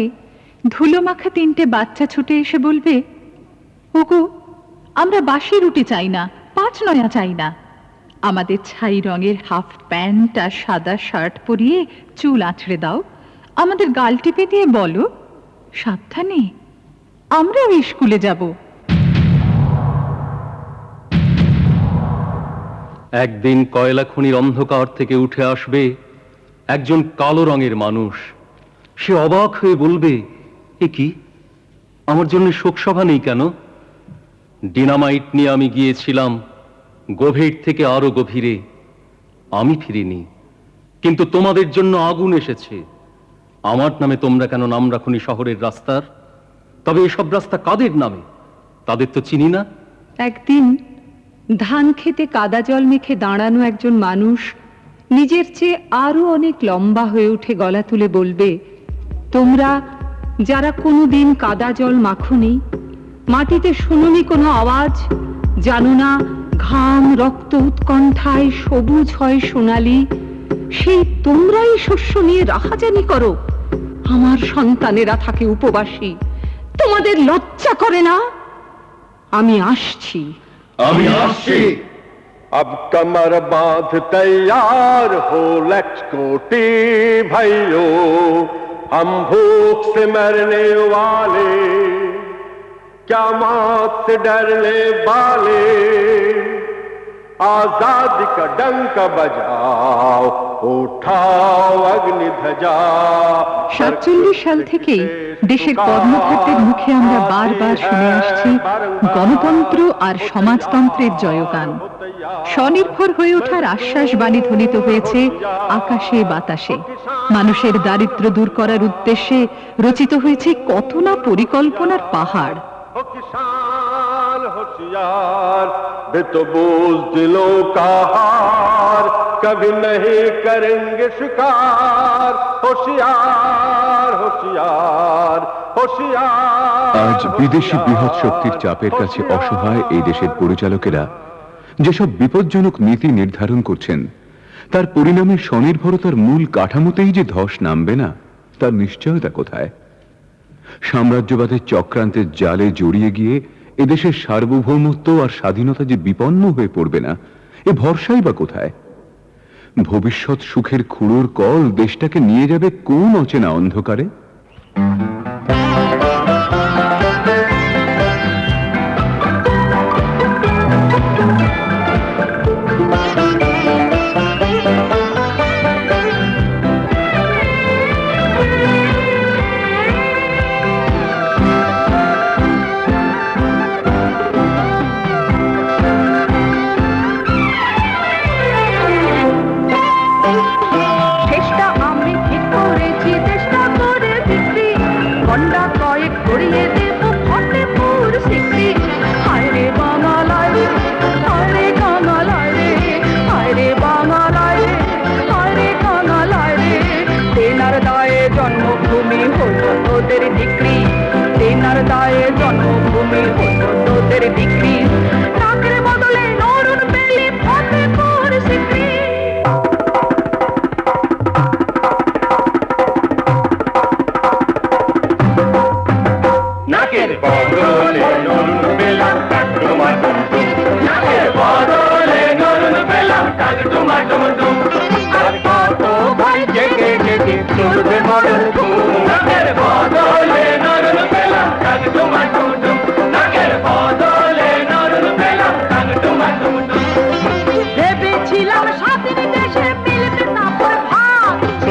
ধুলো মাখা 3টে বাচ্চা ছুটে এসে বলবে, ওগো, আমরা বাসি রুটি চাই না, 5 নয়া চাই না, আমাদের ছাই রঙের হাফ প্যান্ট আর সাদা শার্ট পরিয়ে চুল আঁচড়ে দাও, আমাদের গাল টিপে দিয়ে বলো, সাবধানে, আমরাও স্কুলে যাব। একদিন কয়লা খনির অন্ধকার থেকে উঠে আসবে একজন কালো রঙের মানুষ। সে অবাক হয়ে বলবে, এ কি, আমার জন্য শোকসভা নেই কেন? ডিনামাইট নিয়ে আমি গিয়েছিলাম গভীর থেকে আরো গভীরে, আমি ফিরিনি, কিন্তু তোমাদের জন্য আগুন এসেছে। আমার নামে তোমরা কেন নাম রাখুনি শহরের রাস্তার? তবে এসব রাস্তা কাদের নামে? তাদের তো চিনি না। একদিন ধান খেতে কাদা জল মেখে দাঁড়ানো একজন মানুষ নিজের চেয়ে আরো অনেক লম্বা হয়ে উঠে গলা তুলে বলবে, তোমরা যারা কোনোদিন কাদা জল মাখোনি, মাটিতে শুনোনি কোনো আওয়াজ, জানো না ঘাম, রক্ত, উৎকণ্ঠায় সবুজ হয় সোনালি, সেই তোমরাই শস্য নিয়ে রাহাজানি করো, আমার সন্তানেরা থাকে উপবাসী, তোমাদের লজ্জা করে না? আমি আসছি, আমি আসছি। अब कमर बांध तैयार हो लचकोटी भाइयों, हम भूख से मरने वाले, क्या मौत से डरने वाले, आजादी का डंका बजाओ, उठाओ अग्नि ध्वजा। 47 সাল থেকেই দেশের কর্মকর্তাদের মুখে আমরা বারবার শুনে আসছি গণতন্ত্র আর সমাজতন্ত্রের জয়গান। স্বনির্ভর হয়ে ওঠার আশ্বাস বাণী ধ্বনিত হয়েছে আকাশে বাতাসে। মানুষের দারিদ্র্য দূর করার উদ্দেশ্যে রচিত হয়েছে কত না পরিকল্পনার পাহাড়। किसान होशियार बेतबूज दिलों का हार, कभी नहीं करेंगे शिकार, होशियार होशियार होशियार। আজ বিদেশি বৃহৎ শক্তির চাপের কাছে অসহায় এই দেশের পরিচালকেরা যেসব বিপজ্জনক নীতি নির্ধারণ করছেন, তার পরিণামে স্বনির্ভরতার মূল কাঠামোতেই যে ধস নামবে না, তার নিশ্চয়তা কোথায়? সাম্রাজ্যবাদের চক্রান্তের জালে জড়িয়ে গিয়ে এদেশের সার্বভৌমত্ব আর স্বাধীনতা যে বিপন্ন হয়ে পড়বে না, এ ভরসাই বা কোথায়? ভবিষ্যৎ সুখের খুঁড়োর কল দেশটাকে নিয়ে যাবে কোন অচেনা অন্ধকারে?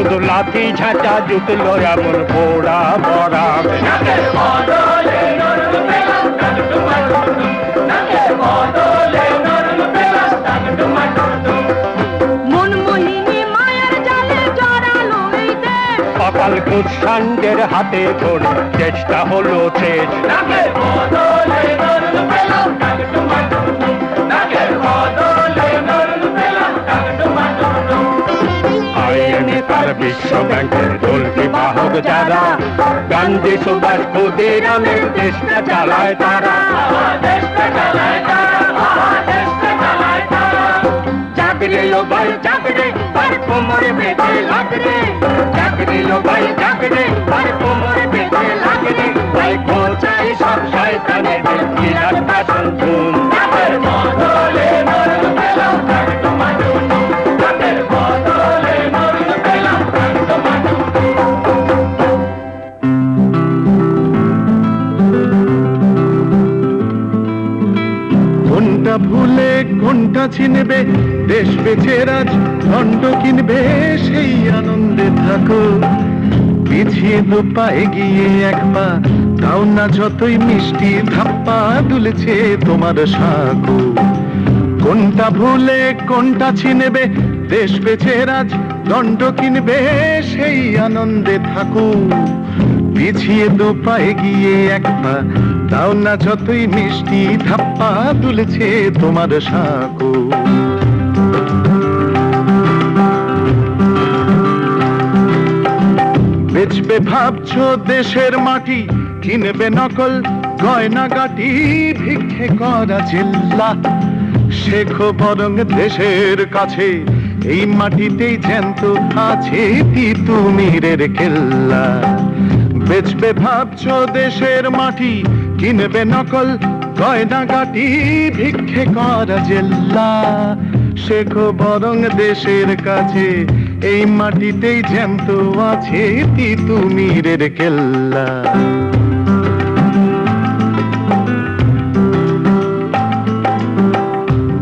শুধু লাঠি ঝাঁটা জুটলো এমন পোড়া বড়া নাকের বদলে নরম পেলাম টাক টুমা টুটু নাকের বদলে নরম পেলাম টাক টুমা টুটু মনমোহিনী মায়ের জালে জড়ালো এই দেশ অকাল কুৎসাঙ্গের হাতে ধরে চেষ্টা হলো শেষ নাকের বদলে নরম পেলাম টাক টুমা টুটু নাকের বদলে নরম পেলাম টাক টুমা টুটু IMF আর বিশ্ব ব্যাংকের দলকি বাহক যারা গান্ধী সুভাষ ক্ষুদিরামের দেশটা চালায় তারা দেশটা চালায় তারা দেশটা চালায় তারা চাকরি লো ভাই চাকরি আর কোমরে বেঁধে লাগবে চাকরি লো ভাই চাকরি আর কোমরে বেঁধে লাগবে ভাই ঘোচাই সব শয়তানের বিরাট ভাষণ শুন নাকের বদলে নরম পেলাম টাক টুমা টুটু নাকের বদলে নরম পেলাম টাক টুমা টুটু কোনটা ভুলে কোনটা চিনবে দেশ বেছে রাজ দণ্ড কিনবে সেই আনন্দে থাকো পিছিয়ে দু পা এগিয়ে এক পা তাও না যতই মিষ্টি ধাপ্পা দুলেছে তোমার সাঁকো কোনটা ভুলে কোনটা চিনবে দেশ বেছে রাজ দণ্ড কিনবে সেই আনন্দে থাকো পিছিয়ে দু পা এগিয়ে এক পা তাও না যতই মিষ্টি ধাপ্পা তুলেছে তোমার সাঁকো বেচবে ভাবছো দেশের মাটি কিনবে নকল গয়না গাটি ভিক্ষে করা চিল্লা শেখো বরং দেশের কাছে এই মাটিতেই জ্যান্ত আছে তিতুমিরের কেল্লা বেচবে ভাবছো দেশের মাটি কিনবে নকল গয়না গাটি ভিক্ষে করা জেল্লা শেখো বরং দেশের কাছে এই মাটিতেই জ্যান্ত আছে তিতুমিরের কেল্লা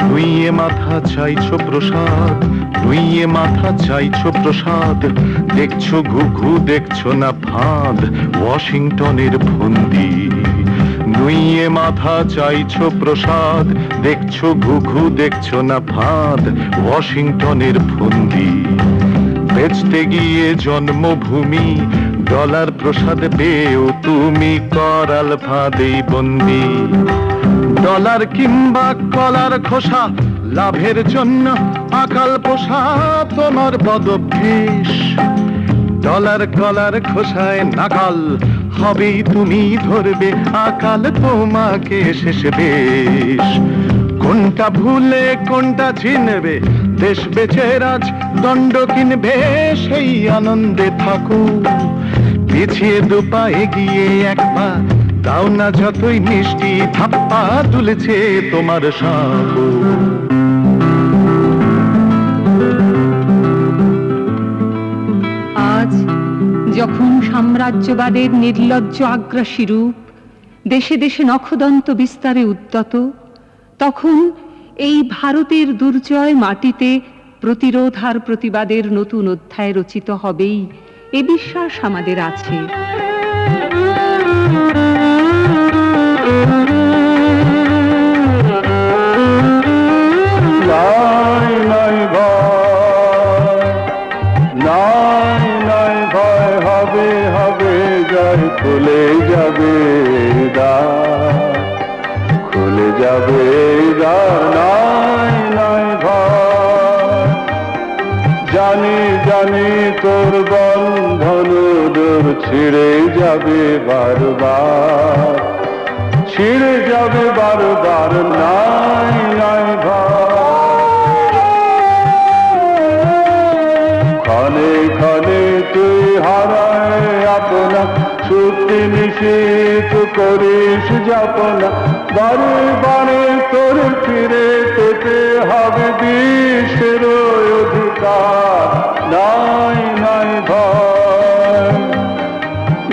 নুইয়ে মাথা চাইছো প্রসাদ নুইয়ে মাথা চাইছো প্রসাদ দেখছো ঘুঘু দেখছো না ফাঁদ ওয়াশিংটনের ফন্দি নুইয়ে মাথা চাইছো প্রসাদ দেখছো ঘুঘু দেখছো না ফাঁদ ওয়াশিংটনের ফন্দি বেচতে গিয়ে জন্মভূমি ডলার প্রসাদ পেয়েও তুমি করাল ফাঁদেই বন্দি ডলার কিংবা কলার খোসা লাভের জন্য আকাল পোষা তোমার বদভ্যেস ডলার কলার খোসায় নাকাল হবেই তুমি ধরবে আকাল তোমাকে শেষ বেশ কোনটা ভুলে কোনটা চিনবে দেশ বেছে রাজ দণ্ড কিনবে সেই আনন্দে থাকো পিছিয়ে দু পা এগিয়ে এক পা তাও না যতই মিষ্টি ধাপ্পা তুলেছে তোমার সাঁকো আজ যখন সাম্রাজ্যবাদের নির্লজ্জ আগ্রাসী রূপ দেশে দেশে নখদন্ত বিস্তারে উদ্যত তখন এই ভারতের দুর্জয় মাটিতে প্রতিরোধ আর প্রতিবাদের নতুন অধ্যায় রচিত হবেই এ বিশ্বাস আমাদের আছে নাই নাই ভয় নাই নাই ভয় হবে হবে জয় খুলে যাবে দ্বার খুলে যাবে দ্বার নাই নাই ভয় জানি জানি তোর বন্ধন দূর ছিঁড়ে যাবে বারবার ছিঁড়ে যাবে বারবার নাই নাই ভয় ক্ষণে ক্ষণে তুই হারায় আপনা ছুটি নিষিদ্ধ করিস যাপনা বারে বারে তোর ফিরে পেতে হবে বিশ্বের অধিকার নাই নাই ভয়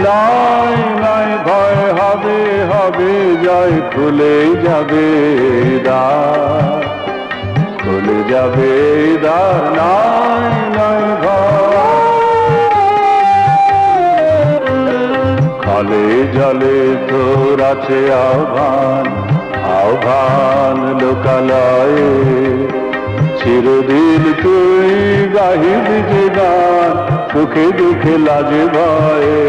নাই নাই ভয় হবে হবে জয় খুলে যাবে দ্বার খুলে যাবে দ্বার নাই নাই ভয় জলে জলে তোর আছে আহ্বান, আহ্বান লোকালয়ে, চিরদিন তুই গাহিবি যে গান, সুখে দুঃখে লাজে ভয়ে।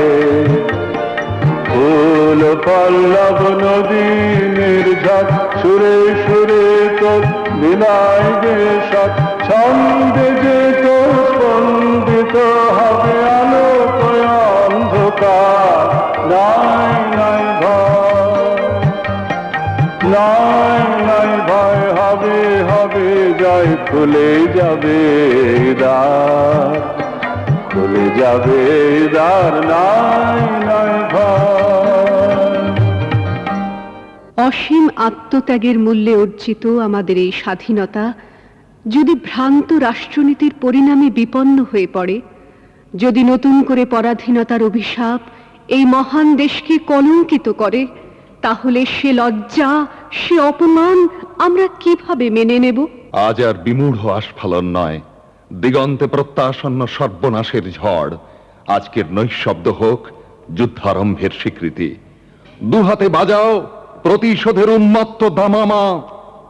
ফুল পল্লব নদী নির্ঝর, সুরে সুরে তোর বিনায় যে সৎ, ছন্দে যে তোর স্পন্দিত হবে আলোক অন্ধকার। নাই নাই ভয়, নাই নাই ভয়, হবে হবে জয়, খুলে যাবে দ্বার, খুলে যাবে দ্বার, নাই নাই ভয়। অসীম আত্মত্যাগের মূল্যে অর্জিত আমাদের এই স্বাধীনতা যদি ভ্রান্ত রাষ্ট্রনীতির পরিণামে বিপন্ন হয়ে পড়ে, যদি নতুন করে পরাধীনতার অভিশাপ এই মহান দেশকে কলঙ্কিত করে, তাহলে সে লজ্জা, সে অপমান আমরা কিভাবে মেনে নেব? আজ আর বিমূঢ় আস্ফালন নয়, দিগন্তে প্রত্যাসন্ন সর্বনাশের ঝড়। আজকের নৈশব্দ হোক যুদ্ধারম্ভের স্বীকৃতি। দুহাতে বাজাও প্রতিশোধের উন্মত্ত দামামা,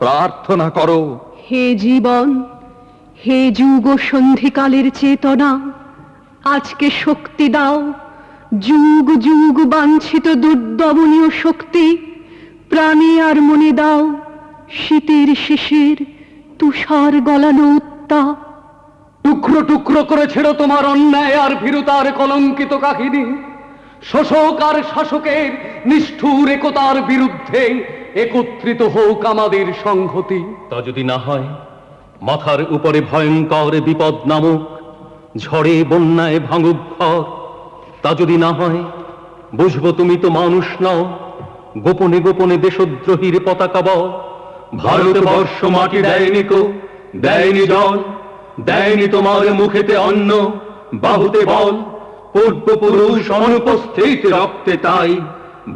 প্রার্থনা করো হে জীবন, হে যুগ সন্ধিকালের চেতনা, আজকে শক্তি দাও, যুগ যুগ বাঞ্ছিত দুর্দমনীয় শক্তি, প্রাণে আর মনে দাও শীতের শেষের তুষার গলানো উত্তাপ। টুকরো টুকরো করে ছেড়ো তোমার অন্যায় আর ভীরুতার কলঙ্কিত কাহিনী। শোষক আর শাসকের নিষ্ঠুর একতার বিরুদ্ধে একত্রিত হোক আমাদের সংহতি। তা যদি না হয়, মাথার উপরে ভয়ঙ্কর বিপদ নামক ঝড়ে বন্যায় ভাঙুক ঘর। তা যদি না হয়, বুঝবো তুমি তো মানুষ নও, গোপনে গোপনে দেশদ্রোহীর পতাকা বও। ভারতবর্ষ মাটি দেয়নি কো, দেয়নি জল, দেয়নি তোমার মুখেতে অন্ন, বাহুতে বল, পূর্বপুরুষ অনুপস্থিত রক্তে তাই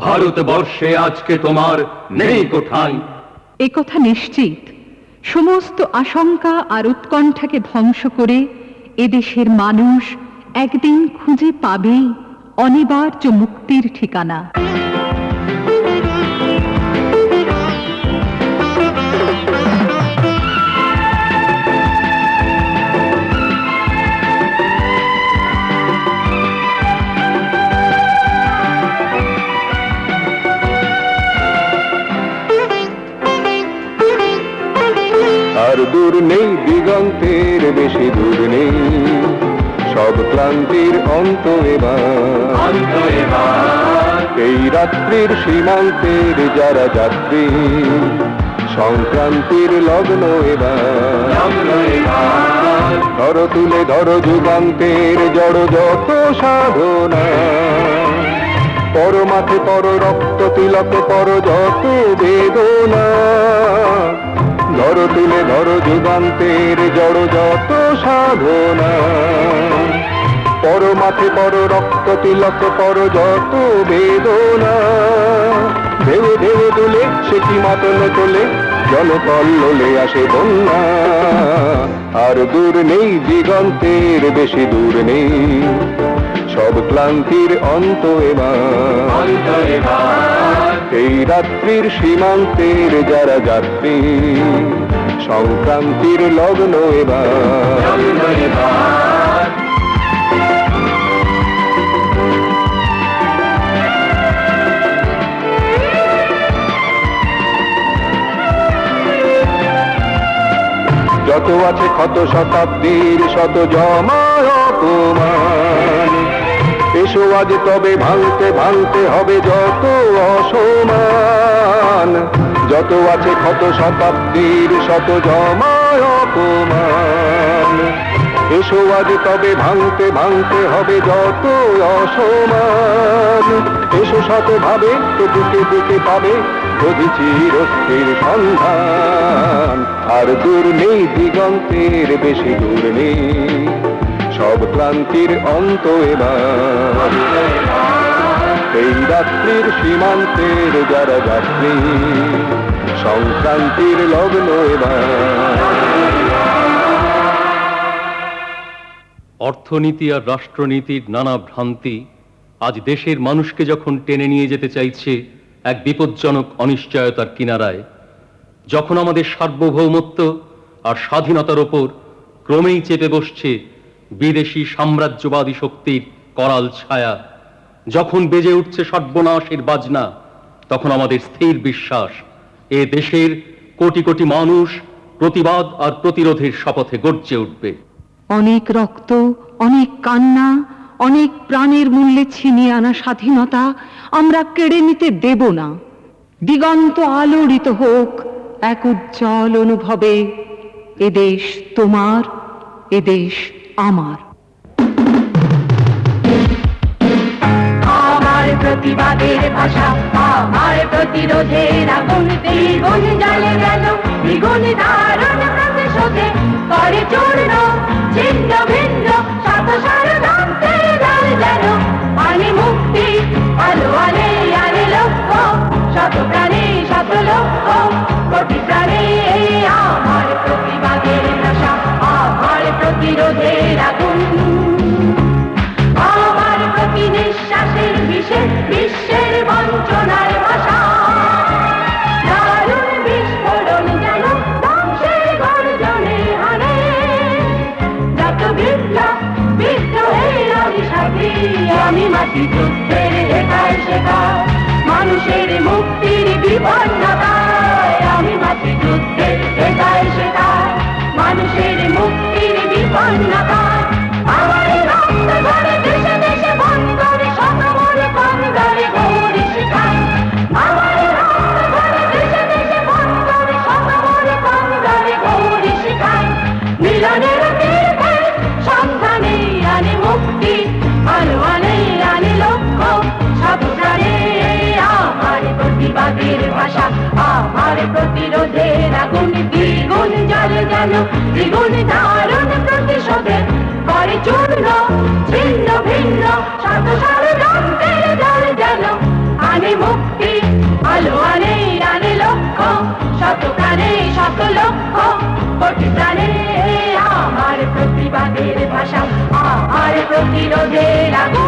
ভারতবর্ষে আজকে তোমার নেই কোঠায়। একথা নিশ্চিত, সমস্ত আশঙ্কা আর উৎকণ্ঠাকে ধ্বংস করে এদেশের মানুষ একদিন খুঁজে পাবেই অনিবার্য মুক্তির ঠিকানা। আর দূর নেই দিগন্তের বেশি দূর নেই, সব ক্লান্তির অন্ত এবার। এই রাত্রির সীমান্তের যারা যাত্রী, সংক্রান্তির লগ্ন এবার। ধরো তুলে ধরো যুগান্তের জড় যত সাধনা, পরমাথে পর রক্ত তিলক পর যত বেদনা। ধরো তুলে ধরো যুগান্তের জড় যত সাধনা, পরমাথে পর রক্ত তিলক পর যত বেদনা। ঢেউ ঢেউ তুলে সে কি মাতন তোলে, জলকল্লোলে আসে বন্যা। আর দূর নেই দিগন্তের বেশি দূর নেই, সব ক্লান্তির অন্ত এবার। এই রাত্রির সীমান্তের যারা যাত্রী, সংক্রান্তির লগ্ন এবার। যত আছে ক্ষত শতাব্দীর শত জমার অপমান, এসো আজ তবে ভাঙতে ভাঙতে হবে যত অসমান। যত আছে ক্ষত শতাব্দীর শত জমার অপমান, এসো আজ তবে ভাঙতে ভাঙতে হবে যত অসমান। এসো শতভাবে তো বুকে বুকে পাবে যদি চিরস্থির সন্ধান। আর দূর নেই দিগন্তের বেশি দূর নেই, সব ক্লান্তির অন্ত এবার। এই রাত্রির সীমান্তের যারা যাত্রী, সংক্রান্তির লগ্ন এবার। অর্থনীতি আর রাষ্ট্রনীতির নানা ভ্রান্তি আজ দেশের মানুষকে যখন টেনে নিয়ে যেতে চাইছে এক বিপজ্জনক অনিশ্চয়তার কিনারায়, যখন আমাদের সার্বভৌমত্ব আর স্বাধীনতার ওপর ক্রমেই চেপে বসছে বিদেশি সাম্রাজ্যবাদী শক্তির করাল ছায়া, যখন বেজে উঠছে সর্বনাশের বাজনা, তখন আমাদের স্থির বিশ্বাস এ দেশের কোটি কোটি মানুষ প্রতিবাদ আর প্রতিরোধের শপথে গর্জে উঠবে। অনেক রক্ত, অনেক কান্না, অনেক প্রাণের মূল্যে ছিনিয়ে আনা স্বাধীনতা আমরা কেড়ে নিতে দেব না। দিগন্ত আলোড়িত হোক এক উজ্জ্বল অনুভবে, এদেশ তোমার, এদেশ আমার। আমার প্রতিবাদের ভাষা, আমার প্রতিরোধের আগুন, দ্বিগুণ জ্বলে গেল দ্বিগুণ দারুণ প্রতিশোধে, করে চূর্ণ ছিন্ন ভিন্ন শত ষড়যন্ত্রের জাল যেন, আনে মুক্তি আলো আনে আনে লক্ষ্য, শত প্রাণে শত লক্ষ্য কোটি প্রাণে আমার প্রতিবাদের ভাষা, আমার প্রতিরোধের আগুন। আমার প্রতি নিঃশ্বাসের বিষে বিশ্বের বঞ্চনার ভাষা, দারুণ বিস্ফোরণ যেন ধ্বংসের গর্জনে হানে, যত বিপ্লব বিদ্রোহের অভিশাপী আমি মাটি যুদ্ধের একাই শেখা, মানুষের মুক্তির বিপন্নতায় আমি মাটি যুদ্ধের একাই শেখা, মানুষের মুক্তির বিপন্নতায় আমার রক্ত ঝরে দেশে দেশে বন্দরে শতমরে বন্দরে গৌরী শিখায়, আমার রক্ত ঝরে দেশে দেশে বন্দরে শতমরে বন্দরে গৌরী শিখায়, মিলনের তীর্থে সন্ধানে আনে মুক্তি আলো আনে আনে লক্ষ্য, সব প্রাণে আমার প্রতিবাদের ভাষা, আমার প্রতিরোধের আগুন, দ্বিগুণ জ্বলে যেন দ্বিগুণ দারুণ প্রতিশোধে, করে চূর্ণ ছিন্ন ভিন্ন শত ষড়যন্ত্রের জাল যেন, আনে মুক্তি আলো আনে আনে লক্ষ্য, শত প্রাণে শত লক্ষ্য কোটি প্রাণে আমার প্রতিবাদের ভাষা, আমার প্রতিরোধের আগুন।